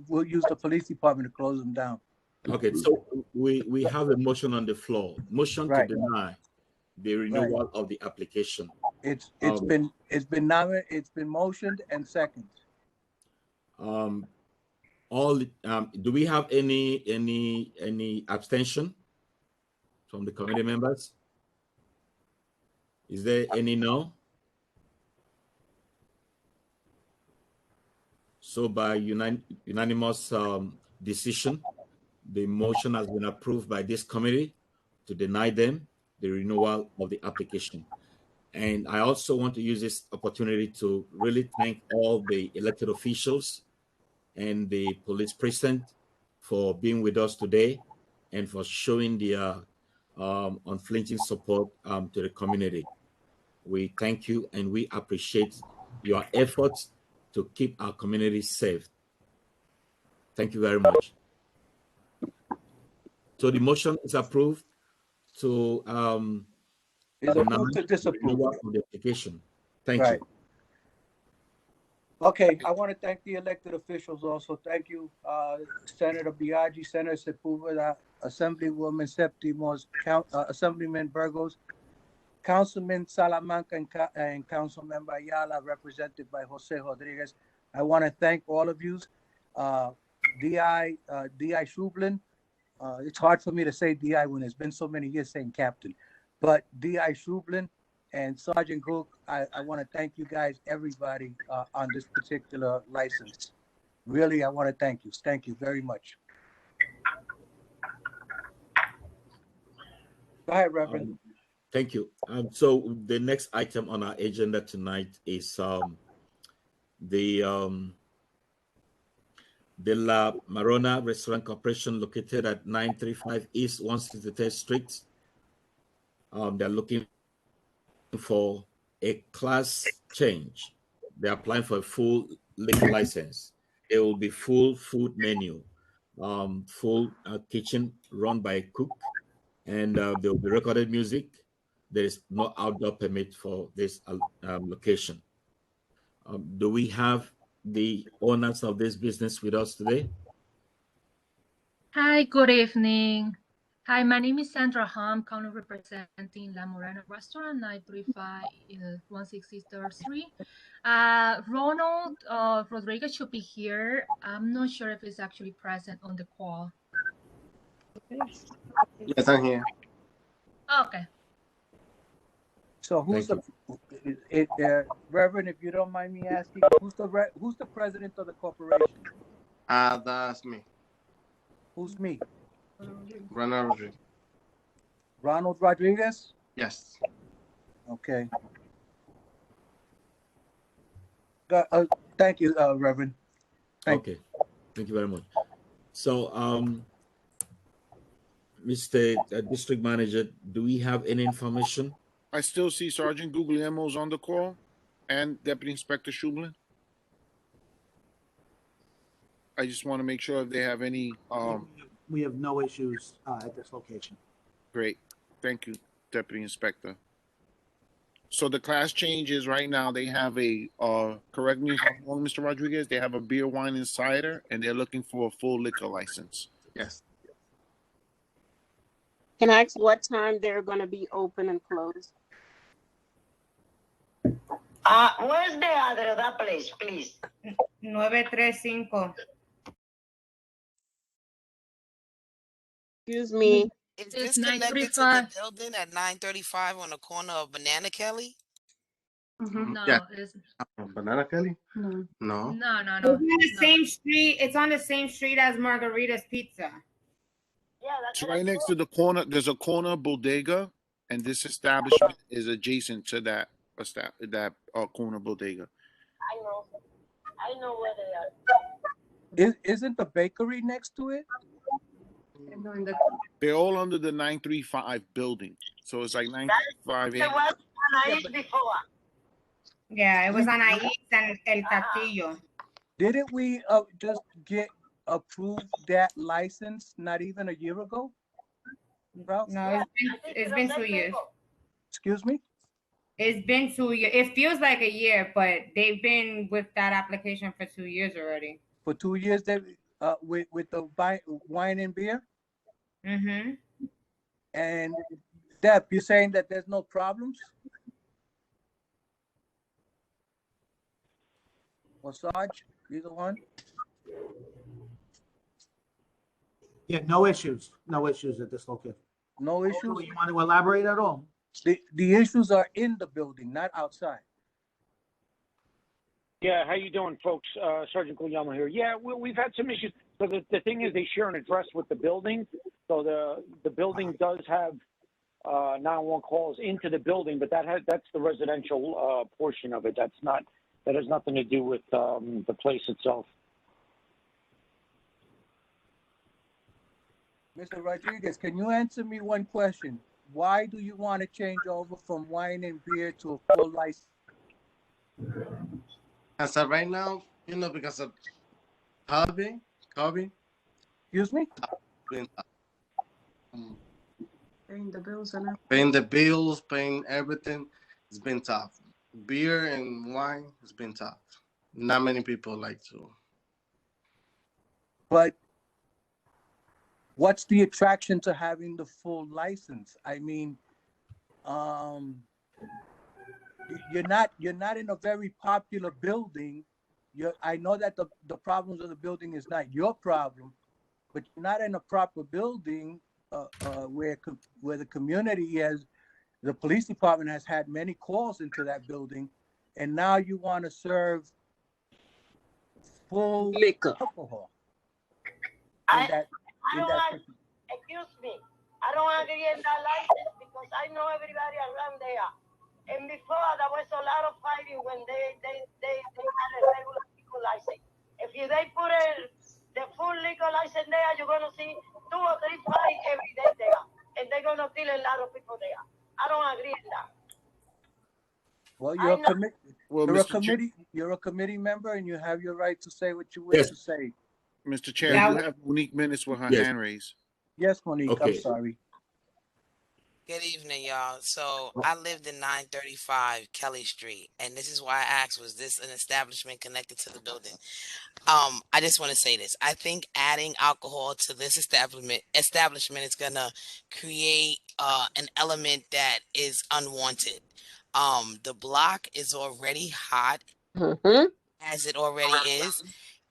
Speaker 1: we'll use the police department to close them down.
Speaker 15: Okay, so we have a motion on the floor. Motion to deny the renewal of the application.
Speaker 1: It's been motioned and seconded.
Speaker 15: Do we have any abstention from the committee members? Is there any no? So by unanimous decision, the motion has been approved by this committee to deny them the renewal of the application. And I also want to use this opportunity to really thank all the elected officials and the police precinct for being with us today and for showing their unflinching support to the community. We thank you and we appreciate your efforts to keep our community safe. Thank you very much. So the motion is approved to
Speaker 1: disapprove
Speaker 15: of the application. Thank you.
Speaker 1: Okay, I want to thank the elected officials also. Thank you, Senator Biaggi, Senator Sepulveda, Assemblywoman Septimos, Assemblyman Burgos, Councilman Salamanca, and Councilmember Ayala, represented by Jose Rodriguez. I want to thank all of you. DI Shublin. It's hard for me to say DI when it's been so many years saying captain, but DI Shublin and Sergeant Cook, I want to thank you guys, everybody, on this particular license. Really, I want to thank you. Thank you very much. Go ahead, Reverend.
Speaker 15: Thank you. So the next item on our agenda tonight is the de la Marona Restaurant Corporation located at 935 East 163rd Street. They're looking for a class change. They're applying for a full liquor license. It will be full food menu, full kitchen run by a cook, and there will be recorded music. There is no outdoor permit for this location. Do we have the owners of this business with us today?
Speaker 16: Hi, good evening. Hi, my name is Sandra Hom, currently representing La Morena Restaurant, 935 163rd Street. Ronald Rodriguez should be here. I'm not sure if he's actually present on the call.
Speaker 17: Yes, I'm here.
Speaker 16: Okay.
Speaker 1: So who's Reverend, if you don't mind me asking, who's the president of the corporation?
Speaker 17: That's me.
Speaker 1: Who's me?
Speaker 17: Ronald Rodriguez.
Speaker 1: Ronald Rodriguez?
Speaker 17: Yes.
Speaker 1: Okay. Thank you, Reverend.
Speaker 15: Thank you very much. So, Mr. District Manager, do we have any information?
Speaker 2: I still see Sergeant Guglielmo's on the call and Deputy Inspector Schublin. I just want to make sure if they have any.
Speaker 5: We have no issues at this location.
Speaker 2: Great. Thank you, Deputy Inspector. So the class change is right now they have a, correct me if I'm wrong, Mr. Rodriguez, they have a beer, wine, and cider, and they're looking for a full liquor license.
Speaker 17: Yes.
Speaker 7: Can I ask what time they're going to be open and closed?
Speaker 9: Where's the address of that place, please?
Speaker 3: 935.
Speaker 7: Excuse me.
Speaker 14: Is this connected to the building at 935 on the corner of Banana Kelly?
Speaker 16: No,
Speaker 17: Yeah.
Speaker 16: it's
Speaker 17: Banana Kelly?
Speaker 16: no.
Speaker 17: No.
Speaker 16: No.
Speaker 3: It's on the same street. It's on the same street as Margarita's Pizza.
Speaker 9: Yeah, that's
Speaker 2: So right next to the corner, there's a corner bodega, and this establishment is adjacent to that corner bodega.
Speaker 9: I know where they are.
Speaker 1: Isn't the bakery next to it?
Speaker 2: They're all under the 935 building. So it's like 935.
Speaker 9: It was Anaís before.
Speaker 3: Yeah, it was on Anaís and El Castillo.
Speaker 1: Didn't we just get approved that license not even a year ago? Ralph?
Speaker 3: No, it's been 2 years.
Speaker 1: Excuse me?
Speaker 3: It's been 2 years. It feels like a year, but they've been with that application for 2 years already.
Speaker 1: For 2 years, they with the wine and beer?
Speaker 3: Mm-hmm.
Speaker 1: And Deb, you're saying that there's no problems? Or Sarge, either one?
Speaker 5: Yeah, no issues. No issues at this location.
Speaker 1: No issues?
Speaker 5: You want to elaborate at all?
Speaker 1: The issues are in the building, not outside.
Speaker 18: Yeah, how you doing, folks? Sergeant Guglielmo here. Yeah, we've had some issues. So the thing is, they share an address with the building. So the building does have 911 calls into the building, but that's the residential portion of it. That has nothing to do with the place itself.
Speaker 1: Mr. Rodriguez, can you answer me one question? Why do you want to change over from wine and beer to a full license?
Speaker 17: As of right now, because of COVID.
Speaker 1: Excuse me?
Speaker 7: Paying the bills
Speaker 17: Paying everything. It's been tough. Beer and wine has been tough. Not many people like to.
Speaker 1: But what's the attraction to having the full license? I mean, you're not in a very popular building. I know that the problems of the building is not your problem, but you're not in a proper building where the community the police department has had many calls into that building, and now you want to serve full
Speaker 7: liquor
Speaker 1: alcohol.
Speaker 9: Excuse me. I don't want to get that license because I know everybody around there. And before there was a lot of fighting when they had a regular license. If they put the the full liquor license there, you're gonna see 2 or 3 fights every day there, and they're gonna kill a lot of people there. I don't agree with that.
Speaker 1: Well,
Speaker 9: I know.
Speaker 2: Well,
Speaker 1: you're a
Speaker 2: Mr.
Speaker 1: committee. You're a committee member, and you have your right to say what you wish to say.
Speaker 2: Mr. Chair, you have Monique Minutes with her hand raised.
Speaker 1: Yes, Monique. I'm
Speaker 15: Okay.
Speaker 1: sorry.
Speaker 14: Good evening, y'all. So I lived in 935 Kelly Street, and this is why I asked, was this an establishment connected to the building? I just want to say this. I think adding alcohol to this establishment is gonna create an element that is unwanted. The block is already hot as it already is.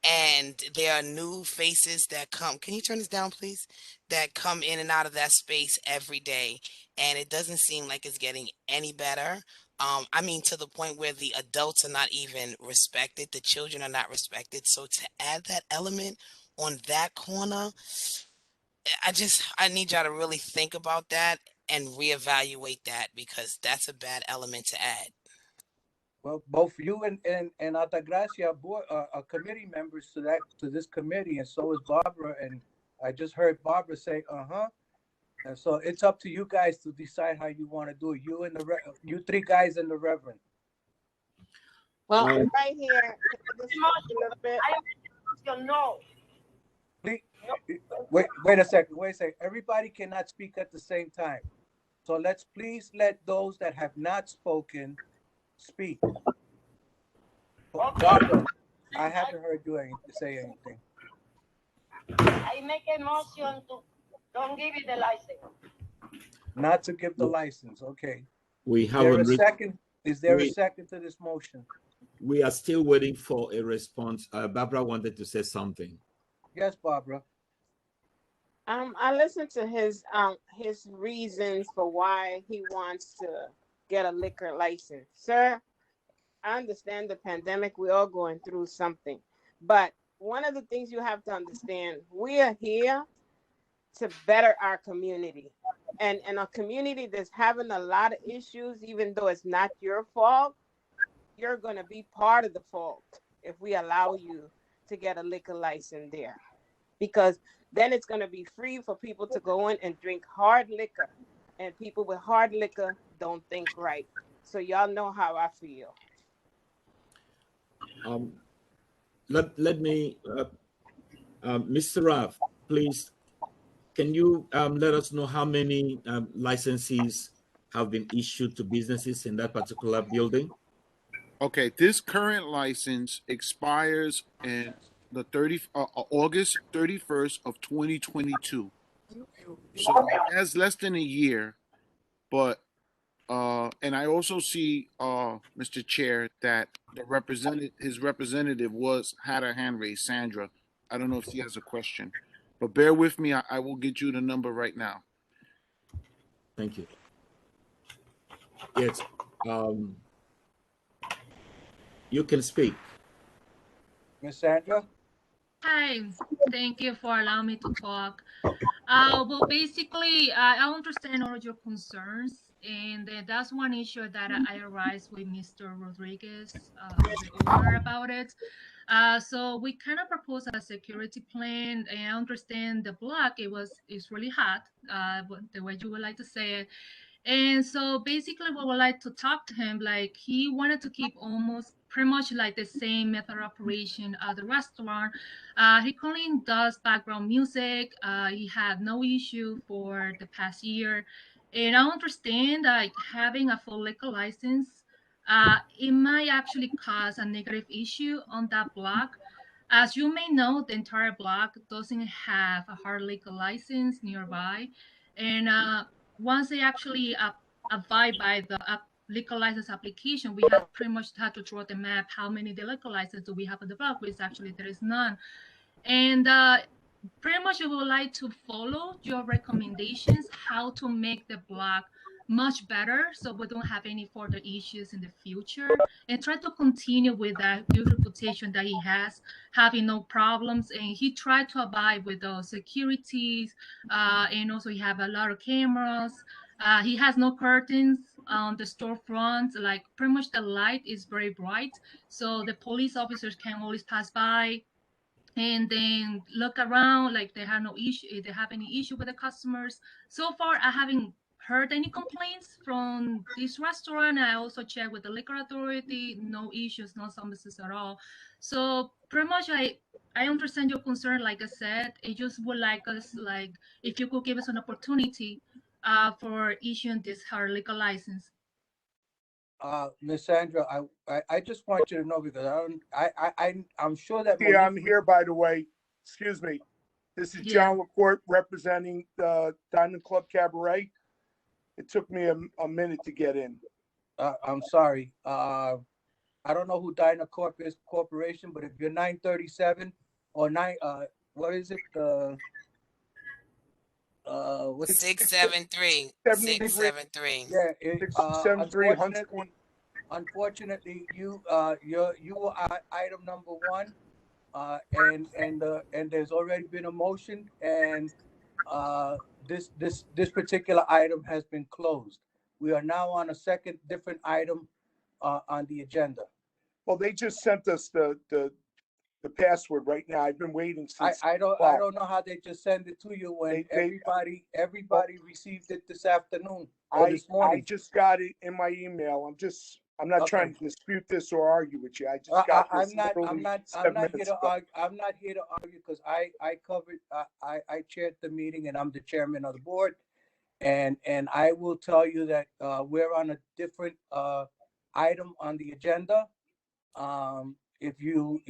Speaker 14: And there are new faces that come. Can you turn this down, please? That come in and out of that space every day. And it doesn't seem like it's getting any better. I mean, to the point where the adults are not even respected. The children are not respected. So to add that element on that corner, I need y'all to really think about that and reevaluate that, because that's a bad element to add.
Speaker 1: Well, both you and Altagracia are committee members to this committee, and so is Barbara. And I just heard Barbara say, And so it's up to you guys to decide how you want to do it. You 3 guys and the Reverend.
Speaker 7: Well, right here, this a little bit.
Speaker 9: No.
Speaker 1: Please, wait a second. Everybody cannot speak at the same time. So let's please let those that have not spoken speak. Barbara, I haven't heard you say anything.
Speaker 9: I make a motion to don't give it the license.
Speaker 1: Not to give the license. Okay.
Speaker 15: We
Speaker 1: Is there
Speaker 15: haven't.
Speaker 1: a second? Is there a second to this motion?
Speaker 15: We are still waiting for a response. Barbara wanted to say something.
Speaker 1: Yes, Barbara.
Speaker 7: I listened to his reasons for why he wants to get a liquor license. Sir, I understand the pandemic. We're all going through something. But one of the things you have to understand, we are here to better our community. And a community that's having a lot of issues, even though it's not your fault, you're going to be part of the fault if we allow you to get a liquor license there. Because then it's going to be free for people to go in and drink hard liquor. And people with hard liquor don't think right. So y'all know how I feel.
Speaker 15: Let me, Mr. Raff, please, can you let us know how many licenses have been issued to businesses in that particular building?
Speaker 2: Okay, this current license expires in the August 31st of 2022. So it has less than a year, but and I also see, Mr. Chair, that his representative had her hand raised, Sandra. I don't know if she has a question, but bear with me. I will get you the number right now.
Speaker 15: Thank you. Yes, you can speak.
Speaker 1: Ms. Sandra?
Speaker 16: Hi, thank you for allowing me to talk. Well, basically, I understand all your concerns, and that's one issue that I raised with Mr. Rodriguez, the owner, about it. So we kind of proposed a security plan, and I understand the block, it's really hot, the way you would like to say it. And so basically we would like to talk to him, like he wanted to keep almost pretty much like the same method of operation at the restaurant. He currently does background music. He had no issue for the past year. And I understand that having a full liquor license, it might actually cause a negative issue on that block. As you may know, the entire block doesn't have a hard liquor license nearby. And once they actually abide by the liquor license application, we have pretty much had to draw the map how many liquor licenses do we have in the block, which actually there is none. And pretty much we would like to follow your recommendations how to make the block much better so we don't have any further issues in the future, and try to continue with that good reputation that he has, having no problems. And he tried to abide with the securities, and also he have a lot of cameras. He has no curtains on the storefront. Like pretty much the light is very bright, so the police officers can always pass by and then look around like they have no issue, if they have any issue with the customers. So far, I haven't heard any complaints from this restaurant. I also checked with the liquor authority, no issues, no submissions at all. So pretty much I understand your concern. Like I said, I just would like us, like, if you could give us an opportunity for issuing this hard liquor license.
Speaker 1: Miss Sandra, I just want you to know, because I'm sure that
Speaker 19: Yeah, I'm
Speaker 1: Monique,
Speaker 19: here, by the way. Excuse me. This is
Speaker 16: Yeah.
Speaker 19: John Lacourt representing the Diamond Club Cabaret. It took me a minute to get in.
Speaker 1: I'm sorry. I don't know who Dyna Corp is corporation, but if you're 937 or what is it? What is it?
Speaker 14: 673. 673.
Speaker 1: Yeah,
Speaker 19: 673 Hunts Point.
Speaker 1: unfortunately, you were item number one, and there's already been a motion, and this particular item has been closed. We are now on a second different item on the agenda.
Speaker 19: Well, they just sent us the password right now. I've been waiting since.
Speaker 1: I don't know how they just send it to you when everybody received it this afternoon or this morning.
Speaker 19: I just got it in my email. I'm not trying to dispute this or argue with you. I just got this.
Speaker 1: I'm not here to argue because I covered I chaired the meeting and I'm the chairman of the board, and I will tell you that we're on a different item on the agenda. If you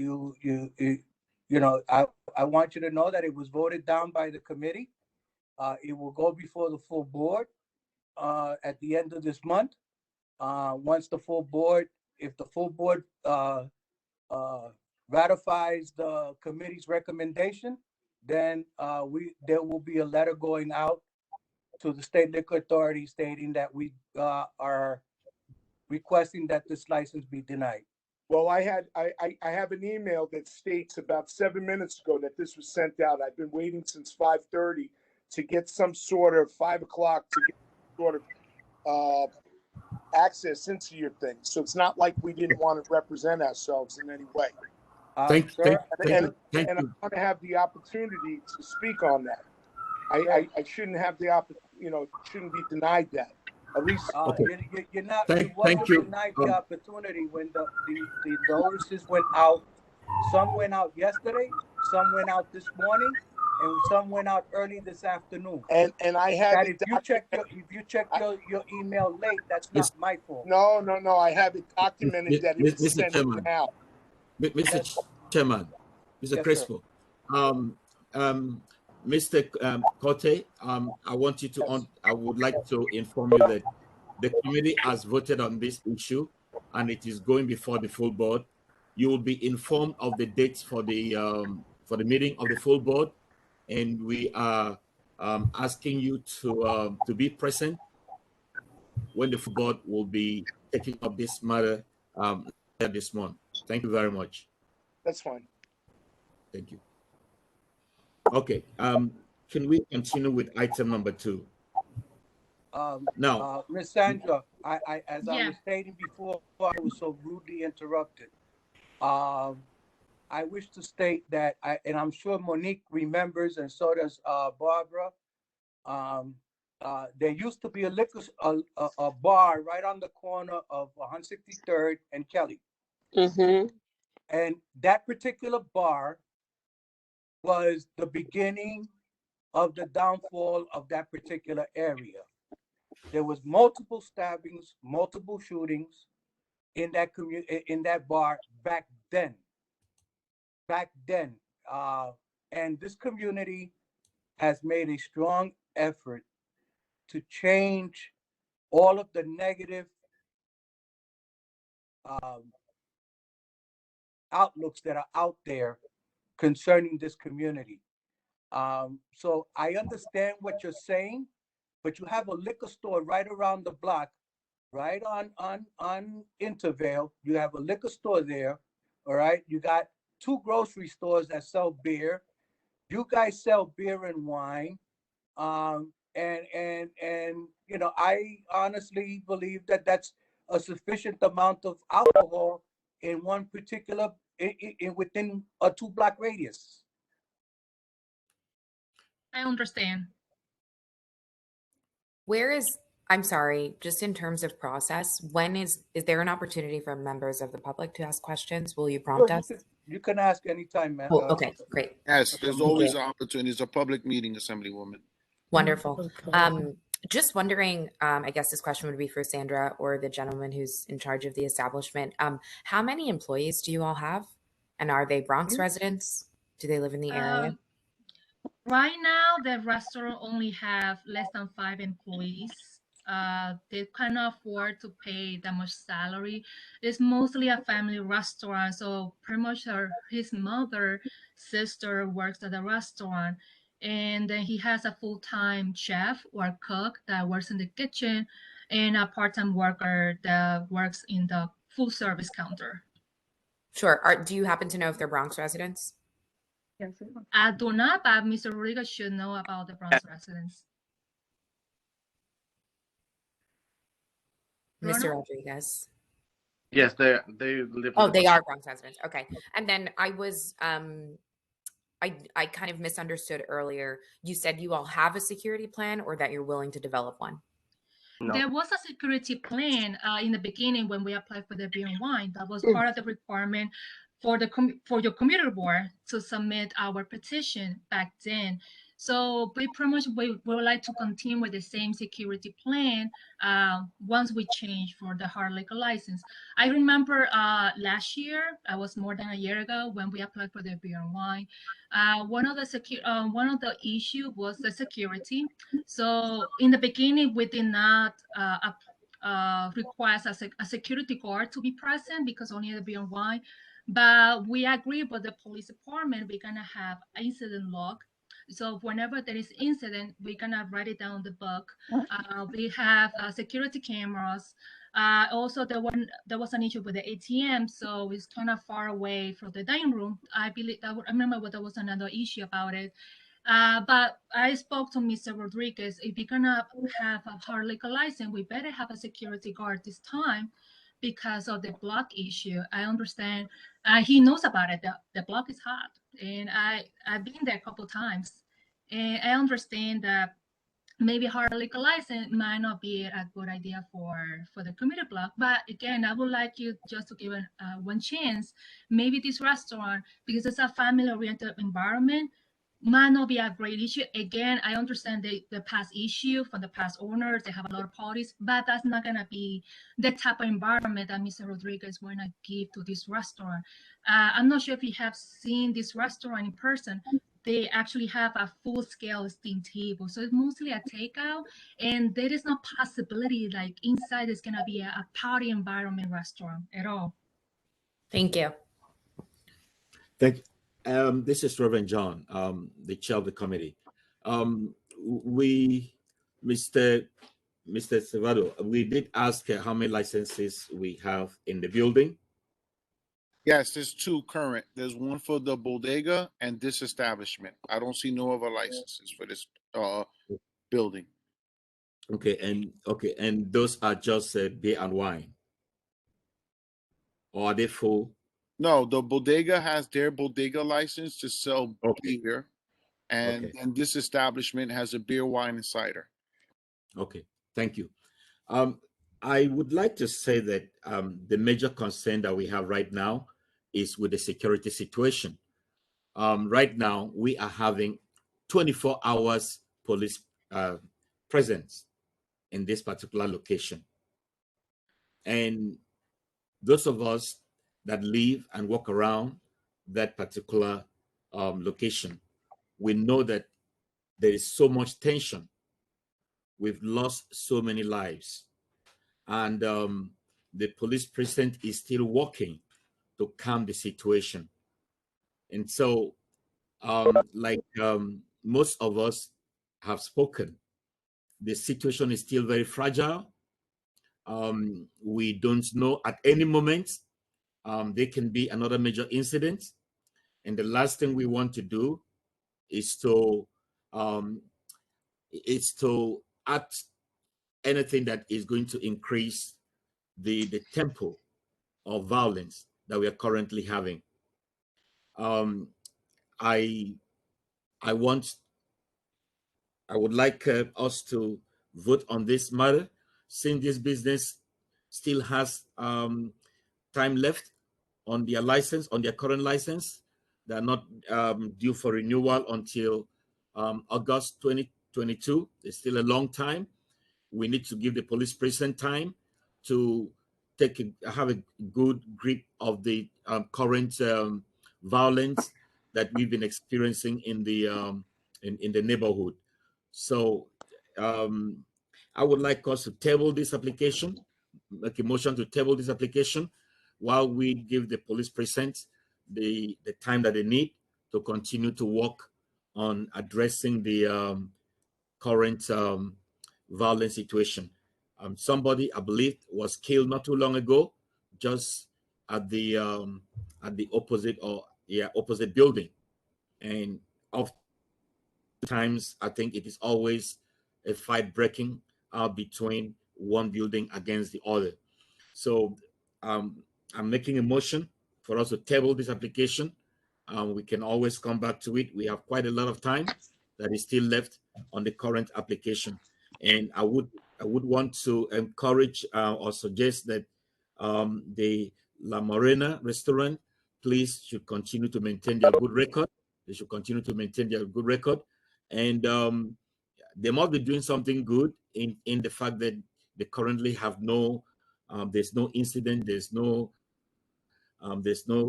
Speaker 1: know, I want you to know that it was voted down by the committee. It will go before the full board at the end of this month. Once the full board, if the full board ratifies the committee's recommendation, then there will be a letter going out to the state liquor authority stating that we are requesting that this license be denied.
Speaker 19: Well, I have an email that states about 7 minutes ago that this was sent out. I've been waiting since 5:30 to get some sort of 5 o'clock to get sort of access into your thing. So it's not like we didn't want to represent ourselves in any way.
Speaker 15: Thank you.
Speaker 19: And I want to have the opportunity to speak on that. I shouldn't have the shouldn't be denied that. At least
Speaker 1: you're not.
Speaker 15: Thank you.
Speaker 1: Denied the opportunity when the notices went out. Some went out yesterday, some went out this morning, and some went out early this afternoon.
Speaker 19: And I had
Speaker 1: that if you check your email late, that's not my fault.
Speaker 19: No. I have it documented that it was sent out.
Speaker 15: Mr. Chairman, Mr.
Speaker 1: Yes,
Speaker 15: Crespo, Mr. Cote, I want you to I would like to inform you that the committee has voted on this issue and it is going before the full board. You will be informed of the dates for the meeting of the full board, and we are asking you to be present when the full board will be taking up this matter this month. Thank you very much.
Speaker 19: That's fine.
Speaker 15: Thank you. Okay. Can we continue with item number 2? Now,
Speaker 1: Ms. Sandra, as I was stating before, I was so rudely interrupted. I wish to state that, and I'm sure Monique remembers, and so does Barbara. There used to be a bar right on the corner of 163rd and Kelly.
Speaker 7: Mm-hmm.
Speaker 1: And that particular bar was the beginning of the downfall of that particular area. There was multiple stabbings, multiple shootings in that bar back then. And this community has made a strong effort to change all of the negative outlooks that are out there concerning this community. So I understand what you're saying, but you have a liquor store right around the block, right on Intervale. You have a liquor store there, all right? You got 2 grocery stores that sell beer. You guys sell beer and wine. And I honestly believe that that's a sufficient amount of alcohol in one particular within a 2-block radius.
Speaker 16: I understand.
Speaker 11: I'm sorry, just in terms of process, when is there an opportunity for members of the public to ask questions? Will you prompt us?
Speaker 1: You can ask anytime, man.
Speaker 11: Oh, okay, great.
Speaker 2: Yes, there's
Speaker 11: Thank
Speaker 2: always
Speaker 11: you.
Speaker 2: an opportunity. It's a public meeting, Assemblywoman.
Speaker 11: Wonderful. Just wondering, I guess this question would be for Sandra or the gentleman who's in charge of the establishment. How many employees do you all have? And are they Bronx residents? Do they live in the area?
Speaker 16: Right now, the restaurant only have less than 5 employees. They cannot afford to pay that much salary. It's mostly a family restaurant, so pretty much his mother, sister works at the restaurant, and then he has a full-time chef or cook that works in the kitchen, and a part-time worker that works in the full service counter.
Speaker 11: Sure. Do you happen to know if they're Bronx residents?
Speaker 16: I do not, but Mr. Rodriguez should know about the Bronx residents.
Speaker 11: Mr. Rodriguez.
Speaker 17: Yes, they live.
Speaker 11: Oh, they are Bronx residents. Okay. And then I was I kind of misunderstood earlier. You said you all have a security plan or that you're willing to develop one?
Speaker 17: No.
Speaker 16: There was a security plan in the beginning when we applied for the beer and wine. That was part of the requirement for your community board to submit our petition back then. So we pretty much we would like to continue with the same security plan once we change for the hard liquor license. I remember last year, I was more than a year ago when we applied for the beer and wine. One of the issue was the security. So in the beginning, we did not request a security guard to be present because only the beer and wine. But we agree with the police department, we're gonna have incident log. So whenever there is incident, we're gonna write it down in the book. We have security cameras. Also, there was an issue with the ATM, so it's kind of far away from the dining room. I remember there was another issue about it. But I spoke to Mr. Rodriguez. If we're gonna have a hard liquor license, we better have a security guard this time because of the block issue. I understand. He knows about it. The block is hot, and I've been there a couple times, and I understand that maybe hard liquor license might not be a good idea for the community block. But again, I would like you just to give it one chance. Maybe this restaurant, because it's a family-oriented environment, might not be a great issue. Again, I understand the past issue from the past owners. They have a lot of parties, but that's not gonna be the type of environment that Mr. Rodriguez wanna give to this restaurant. I'm not sure if you have seen this restaurant in person. They actually have a full-scale steam table, so it's mostly a takeout, and there is no possibility like inside is gonna be a party environment restaurant at all.
Speaker 11: Thank you.
Speaker 15: Thank you. This is Reverend John, the chair of the committee. Mr. Cevado, we did ask how many licenses we have in the building.
Speaker 2: Yes, there's 2 current. There's one for the bodega and this establishment. I don't see no other licenses for this building.
Speaker 15: Okay, and those are just beer and wine, or are they full?
Speaker 2: No, the bodega has their bodega license to sell beer, and this establishment has a beer, wine, and cider.
Speaker 15: Okay, thank you. I would like to say that the major concern that we have right now is with the security situation. Right now, we are having 24 hours police presence in this particular location. And those of us that live and walk around that particular location, we know that there is so much tension. We've lost so many lives. And the police precinct is still working to calm the situation. And so, most of us have spoken, the situation is still very fragile. We don't know at any moment, there can be another major incident. And the last thing we want to do is to act anything that is going to increase the tempo of violence that we are currently having. I would like us to vote on this matter, since this business still has time left on their license, on their current license. They're not due for renewal until August 2022. It's still a long time. We need to give the police precinct time to have a good grip of the current violence that we've been experiencing in the neighborhood. So I would like us to table this application, make a motion to table this application while we give the police precinct the time that they need to continue to work on addressing the current violent situation. Somebody, I believe, was killed not too long ago, just at the opposite building, and oftentimes I think it is always a fight breaking out between one building against the other. So I'm making a motion for us to table this application. We can always come back to it. We have quite a lot of time that is still left on the current application, and I would want to encourage or suggest that the La Marona restaurant, please, should continue to maintain their good record. They should continue to maintain their good record, and they must be doing something good in the fact that they currently have no there's no incident, there's no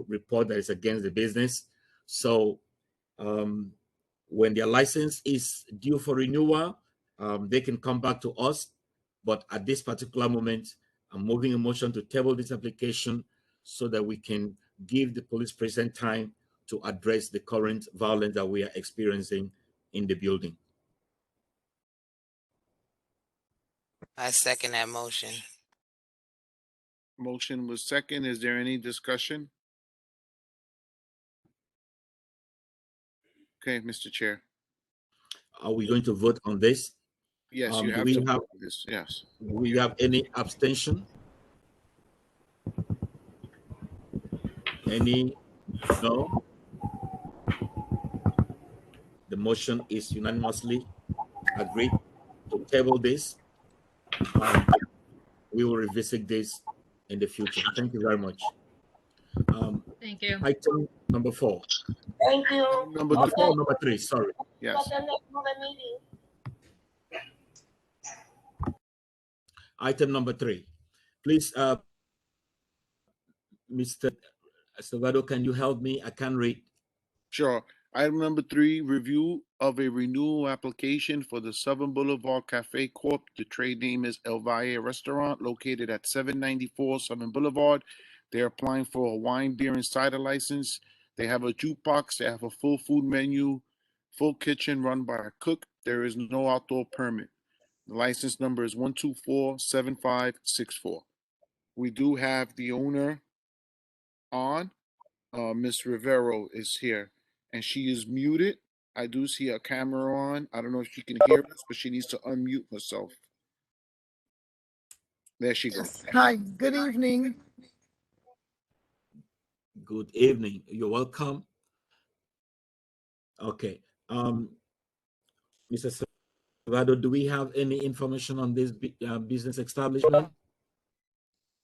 Speaker 15: report that is against the business. So when their license is due for renewal, they can come back to us. But at this particular moment, I'm moving a motion to table this application so that we can give the police precinct time to address the current violence that we are experiencing in the building.
Speaker 14: I second that motion.
Speaker 2: Motion was second. Is there any discussion? Okay, Mr. Chair.
Speaker 15: Are we going to vote on this?
Speaker 2: Yes, you have
Speaker 15: do
Speaker 2: to
Speaker 15: we have
Speaker 2: vote for this. Yes.
Speaker 15: Do we have any abstention? Any? No. The motion is unanimously agreed to table this. We will revisit this in the future. Thank you very much.
Speaker 16: Thank you.
Speaker 15: Item number 4.
Speaker 9: Thank you.
Speaker 15: Number 3, sorry.
Speaker 2: Yes.
Speaker 15: Item number 3. Please, Mr. Salvador, can you help me? I can't read.
Speaker 2: Sure. Item number 3, review of a renewal application for the Southern Boulevard Cafe Corp. The trade name is El Valle Restaurant, located at 794 Southern Boulevard. They're applying for a wine, beer, and cider license. They have a jukebox. They have a full food menu, full kitchen run by a cook. There is no outdoor permit. The license number is 1247564. We do have the owner on. Miss Rivero is here, and she is muted. I do see a camera on. I don't know if she can hear us, but she needs to unmute herself. There she goes.
Speaker 20: Hi, good evening.
Speaker 15: Good evening. You're welcome. Okay. Mr. Salvador, do we have any information on this business establishment?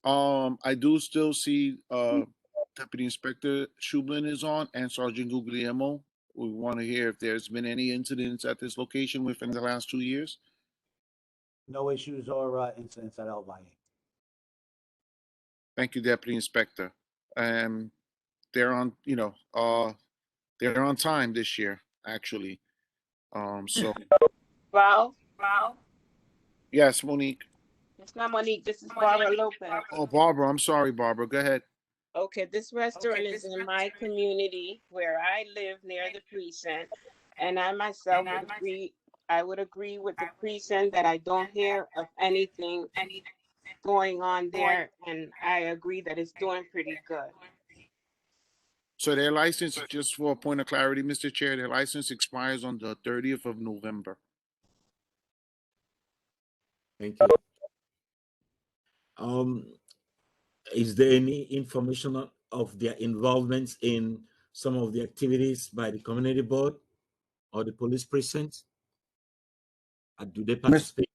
Speaker 2: I do still see Deputy Inspector Shublin is on and Sergeant Guglielmo. We want to hear if there's been any incidents at this location within the last 2 years.
Speaker 5: No issues or incidents at El Valle.
Speaker 2: Thank you, Deputy Inspector. They're on, they're on time this year, actually. So.
Speaker 7: Val?
Speaker 2: Yes, Monique.
Speaker 7: It's not Monique. This is Barbara Lopez.
Speaker 2: Oh, Barbara. I'm sorry, Barbara. Go ahead.
Speaker 7: Okay, this restaurant is in my community where I live near the precinct, and I myself would agree with the precinct that I don't hear of anything going on there, and I agree that it's doing pretty good.
Speaker 2: So their license, just for a point of clarity, Mr. Chair, their license expires on the 30th of November.
Speaker 15: Thank you. Is there any information of their involvement in some of the activities by the community board or the police precinct? Do they participate?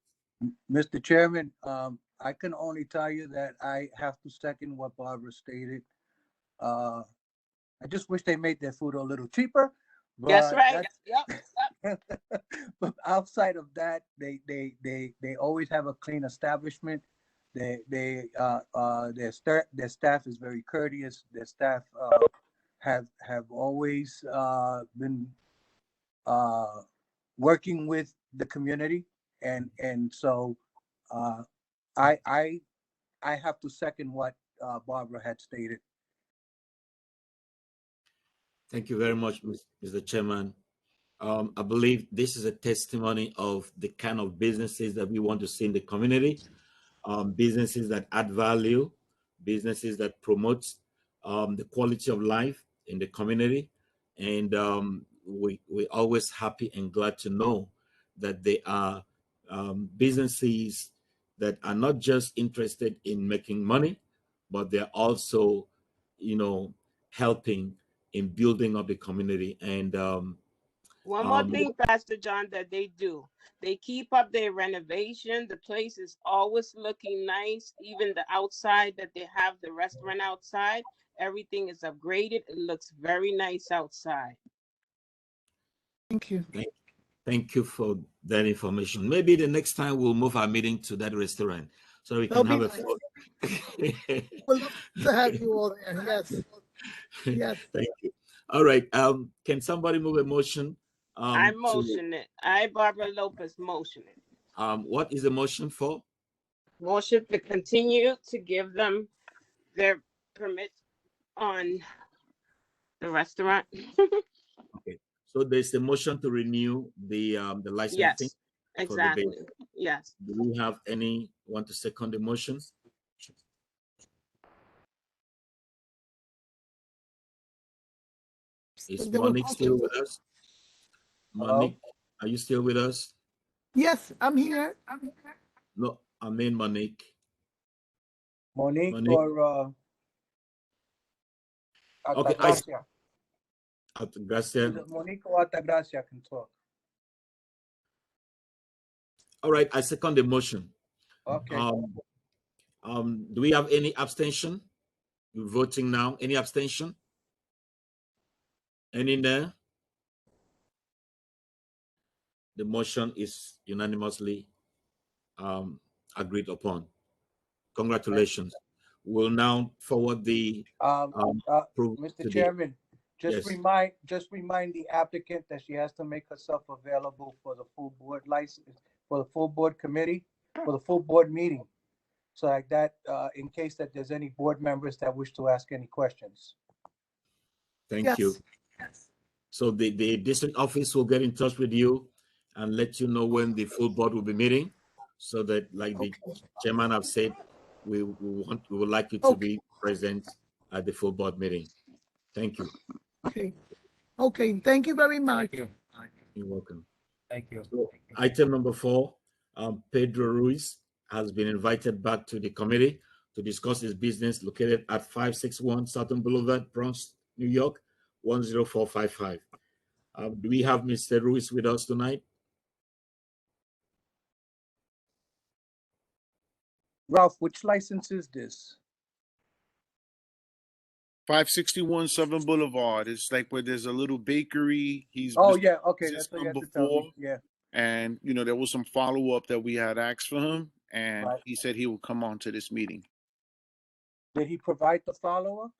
Speaker 1: Mr. Chairman, I can only tell you that I have to second what Barbara stated. I just wish they made their food a little cheaper.
Speaker 7: That's
Speaker 1: But
Speaker 7: right. Yep.
Speaker 1: but outside of that, they always have a clean establishment. Their staff is very courteous. Their staff have always been working with the community, and so I have to second what Barbara had stated.
Speaker 15: Thank you very much, Mr. Chairman. I believe this is a testimony of the kind of businesses that we want to see in the community, businesses that add value, businesses that promote the quality of life in the community. And we're always happy and glad to know that they are businesses that are not just interested in making money, but they're also, helping in building up the community. And
Speaker 7: One more thing, Pastor John, that they do. They keep up their renovation. The place is always looking nice. Even the outside that they have, the restaurant outside, everything is upgraded. It looks very nice outside.
Speaker 20: Thank you.
Speaker 15: Thank you for that information. Maybe the next time we'll move our meeting to that restaurant so we can have a food.
Speaker 20: We'd love to have you all there. Yes. Yes.
Speaker 15: Thank you. All right. Can somebody move a motion?
Speaker 7: I motion it. Barbara Lopez, motion it.
Speaker 15: What is the motion for?
Speaker 7: Motion to continue to give them their permit on the restaurant.
Speaker 15: Okay. So there's a motion to renew the licensing.
Speaker 7: Yes, exactly. Yes.
Speaker 15: Do we have anyone to second the motion? Is Monique still with us? Monique, are you still with us?
Speaker 20: Yes, I'm here.
Speaker 15: No, I mean Monique.
Speaker 1: Monique or Altagracia?
Speaker 15: Altagracia.
Speaker 1: Monique or Altagracia can talk.
Speaker 15: All right, I second the motion.
Speaker 1: Okay.
Speaker 15: Do we have any abstention? You're voting now. Any abstention? Any there? The motion is unanimously agreed upon. Congratulations. We'll now forward the
Speaker 1: Mr. Chairman, just remind the applicant that she has to make herself available for the full board license, for the full board committee, for the full board meeting. So like that, in case that there's any board members that wish to ask any questions.
Speaker 15: Thank you. So the district office will get in touch with you and let you know when the full board will be meeting, so that, like the chairman have said, we would like you to be present at the full board meeting. Thank you.
Speaker 20: Okay. Thank you very much.
Speaker 15: You're welcome.
Speaker 4: Thank you.
Speaker 15: So, item number 4, Pedro Ruiz has been invited back to the committee to discuss his business located at 561 Southern Boulevard, Bronx, New York, 10455. Do we have Mr. Ruiz with us tonight?
Speaker 1: Ralph, which license is this?
Speaker 2: 561 Southern Boulevard. It's like where there's a little bakery. He's
Speaker 1: yeah, okay, that's what you have to tell me. Yeah.
Speaker 2: And there was some follow-up that we had asked for him, and he said he will come on to this meeting.
Speaker 1: Did he provide the follow-up?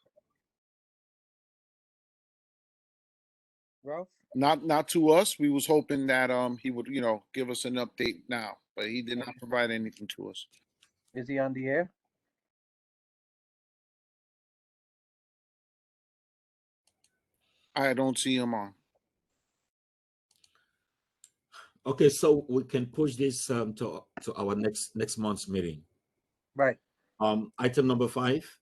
Speaker 1: Ralph?
Speaker 2: Not to us. We was hoping that he would, give us an update now, but he did not provide anything to us.
Speaker 1: Is he on the air?
Speaker 2: I don't see him on.
Speaker 15: Okay, so we can push this to our next month's meeting.
Speaker 1: Right.
Speaker 15: Item number 5.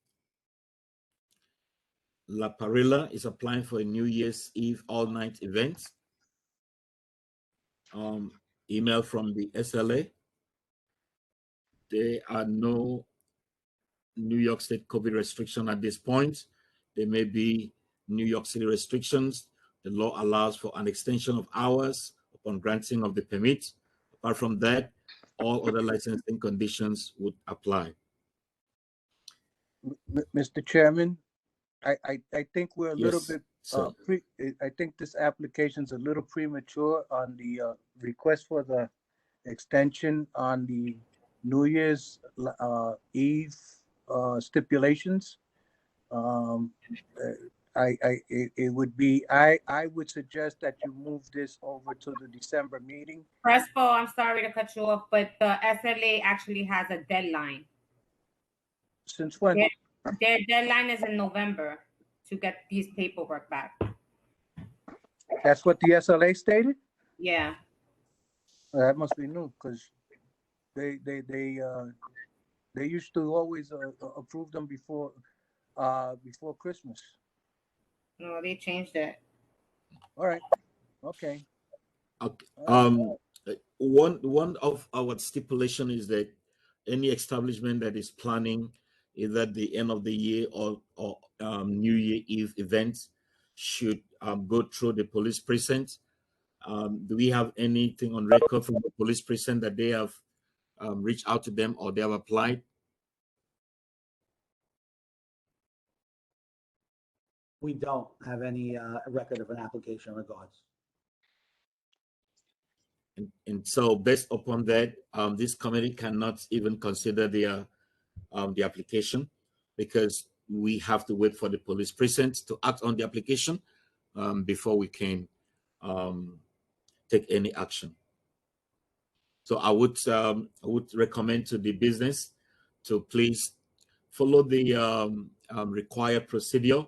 Speaker 15: La Parrilla is applying for a New Year's Eve all-night event. Email from the SLA. There are no New York State COVID restriction at this point. There may be New York City restrictions. The law allows for an extension of hours upon granting of the permit. Apart from that, all other licensing conditions would apply.
Speaker 1: Mr. Chairman, I think we're a little
Speaker 15: Yes,
Speaker 1: bit,
Speaker 15: sir.
Speaker 1: I think this application's a little premature on the request for the extension on the New Year's Eve stipulations. It would be, I would suggest that you move this over to the December meeting.
Speaker 3: Crespo, I'm sorry to cut you off, but the SLA actually has a deadline.
Speaker 1: Since when?
Speaker 3: Their deadline is in November to get these paperwork back.
Speaker 1: That's what the SLA stated?
Speaker 3: Yeah.
Speaker 1: That must be new, because they used to always approve them before Christmas.
Speaker 3: No, they changed it.
Speaker 1: All right. Okay.
Speaker 15: Okay. One of our stipulation is that any establishment that is planning either the end of the year or New Year Eve events should go through the police precinct. Do we have anything on record from the police precinct that they have reached out to them or they have applied?
Speaker 5: We don't have any record of an application in regards.
Speaker 15: And so based upon that, this committee cannot even consider the application because we have to wait for the police precinct to act on the application before we can take any action. So I would recommend to the business to please follow the required procedure.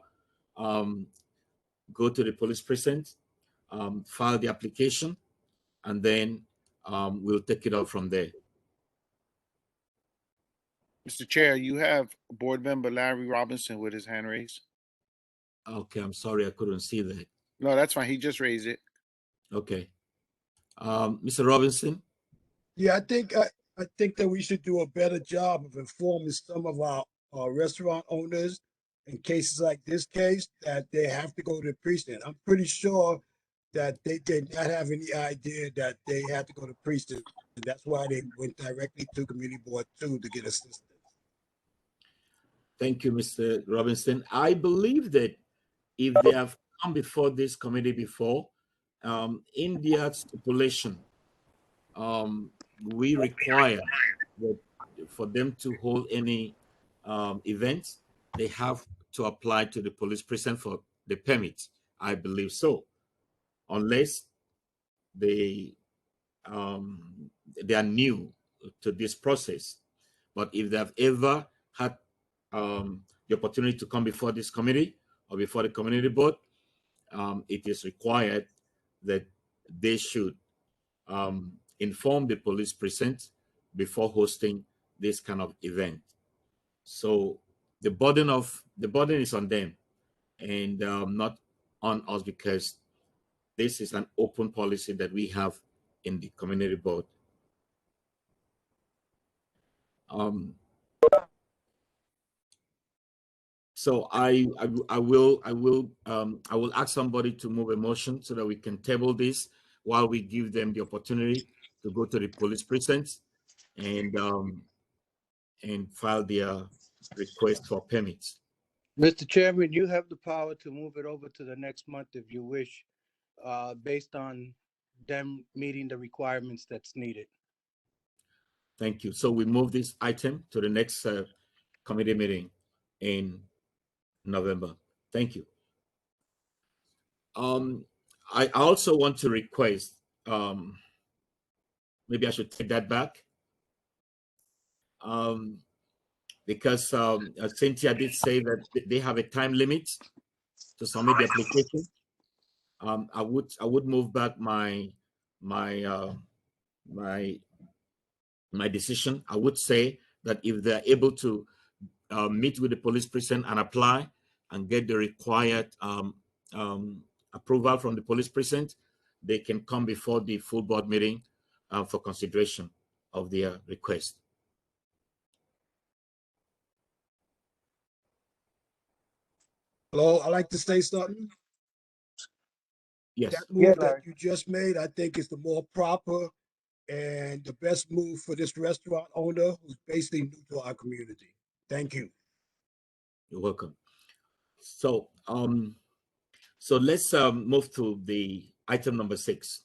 Speaker 15: Go to the police precinct, file the application, and then we'll take it up from there.
Speaker 2: Mr. Chair, you have Board Member Larry Robinson with his hand raised.
Speaker 15: Okay, I'm sorry, I couldn't see that.
Speaker 2: No, that's fine. He just raised it.
Speaker 15: Okay. Mr. Robinson?
Speaker 20: Yeah, I think that we should do a better job of informing some of our restaurant owners in cases like this case that they have to go to the precinct. I'm pretty sure that they did not have any idea that they had to go to precinct. And that's why they went directly to Community Board 2 to get assistance.
Speaker 15: Thank you, Mr. Robinson. I believe that if they have come before this committee before, in their stipulation, we require that for them to hold any events, they have to apply to the police precinct for the permit. I believe so, unless they are new to this process. But if they have ever had the opportunity to come before this committee or before the community board, it is required that they should inform the police precinct before hosting this kind of event. So the burden is on them and not on us, because this is an open policy that we have in the community board. So I will ask somebody to move a motion so that we can table this while we give them the opportunity to go to the police precinct and file their request for permits.
Speaker 1: Mr. Chairman, you have the power to move it over to the next month if you wish, based on them meeting the requirements that's needed.
Speaker 15: Thank you. So we move this item to the next committee meeting in November. Thank you. I also want to request, maybe I should take that back, because Cynthia did say that they have a time limit to submit the application. I would move back my decision. I would say that if they're able to meet with the police precinct and apply and get the required approval from the police precinct, they can come before the full board meeting for consideration of their request.
Speaker 20: Hello, I'd like to say something.
Speaker 15: Yes.
Speaker 20: That move that you just made, I think is the more proper and the best move for this restaurant owner who's basically new to our community. Thank you.
Speaker 15: You're welcome. So, so let's move to the item number 6.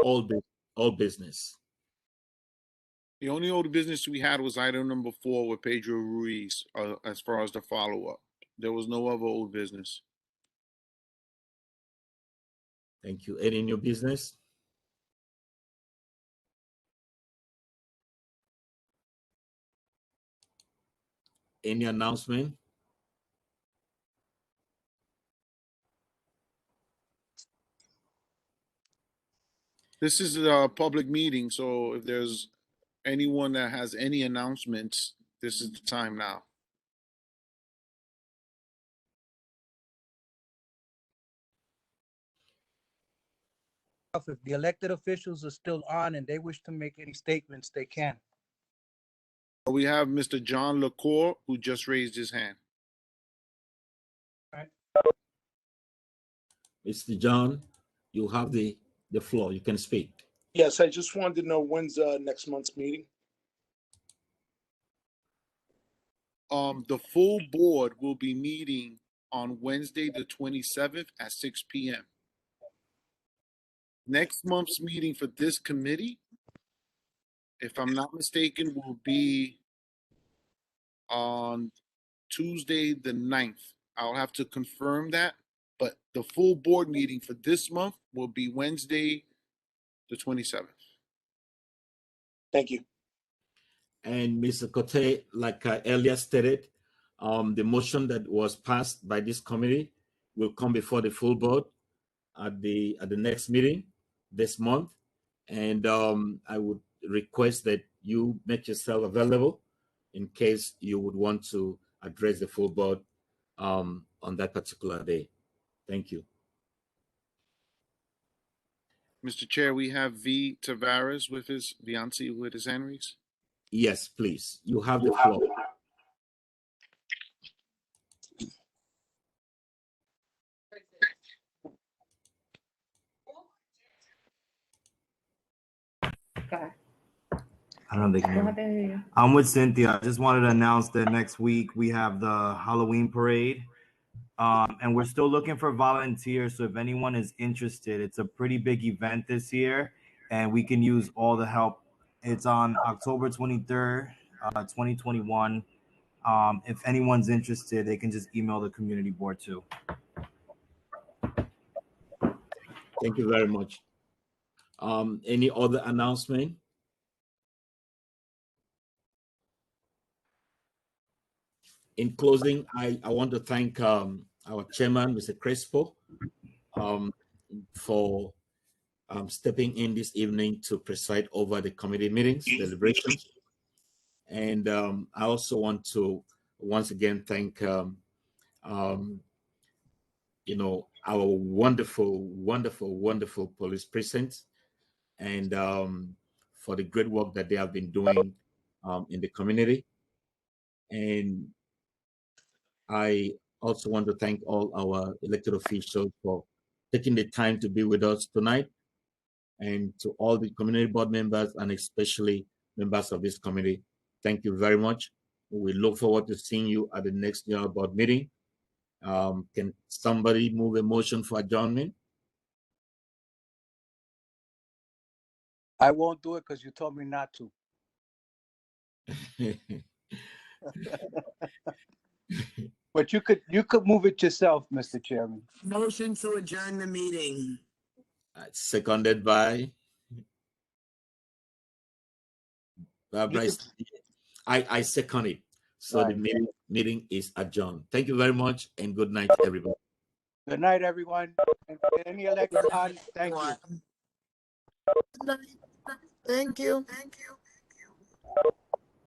Speaker 15: All business.
Speaker 2: The only old business we had was item number 4 with Pedro Ruiz, as far as the follow-up. There was no other old business.
Speaker 15: Thank you. Any new business? Any announcement?
Speaker 2: This is a public meeting, so if there's anyone that has any announcements, this is the time now.
Speaker 1: If the elected officials are still on and they wish to make any statements, they can.
Speaker 2: We have Mr. John LaCour, who just raised his hand.
Speaker 15: Mr. John, you have the floor. You can speak.
Speaker 19: Yes, I just wanted to know when's next month's meeting.
Speaker 2: The full board will be meeting on Wednesday, the 27th at 6 p.m. Next month's meeting for this committee, if I'm not mistaken, will be on Tuesday, the 9th. I'll have to confirm that, but the full board meeting for this month will be Wednesday, the 27th.
Speaker 19: Thank you.
Speaker 15: And Mr. Cote, like I earlier stated, the motion that was passed by this committee will come before the full board at the next meeting this month. And I would request that you make yourself available in case you would want to address the full board on that particular day. Thank you.
Speaker 2: Mr. Chair, we have V. Tavares with his Vianci with his hand raised.
Speaker 15: Yes, please. You have the floor.
Speaker 21: I don't think I'm with Cynthia. I just wanted to announce that next week we have the Halloween parade. And we're still looking for volunteers. So if anyone is interested, it's a pretty big event this year and we can use all the help. It's on October 23rd, 2021. If anyone's interested, they can just email the community board too.
Speaker 15: Thank you very much. Any other announcement? In closing, I want to thank our chairman, Mr. Crespo, for stepping in this evening to preside over the committee meetings, deliberations. And I also want to once again thank our wonderful police precinct and for the great work that they have been doing in the community. And I also want to thank all our elected officials for taking the time to be with us tonight, and to all the community board members and especially members of this committee. Thank you very much. We look forward to seeing you at the next general board meeting. Can somebody move a motion for adjournment?
Speaker 1: I won't do it because you told me not to. But you could move it yourself, Mr. Chairman.
Speaker 21: Motion to adjourn the meeting.
Speaker 15: Seconded by Bryce. I second it. So right. The meeting is adjourned. Thank you very much and good night, everybody.
Speaker 1: Good night, everyone. And any elected on, thank you.
Speaker 21: Thank you.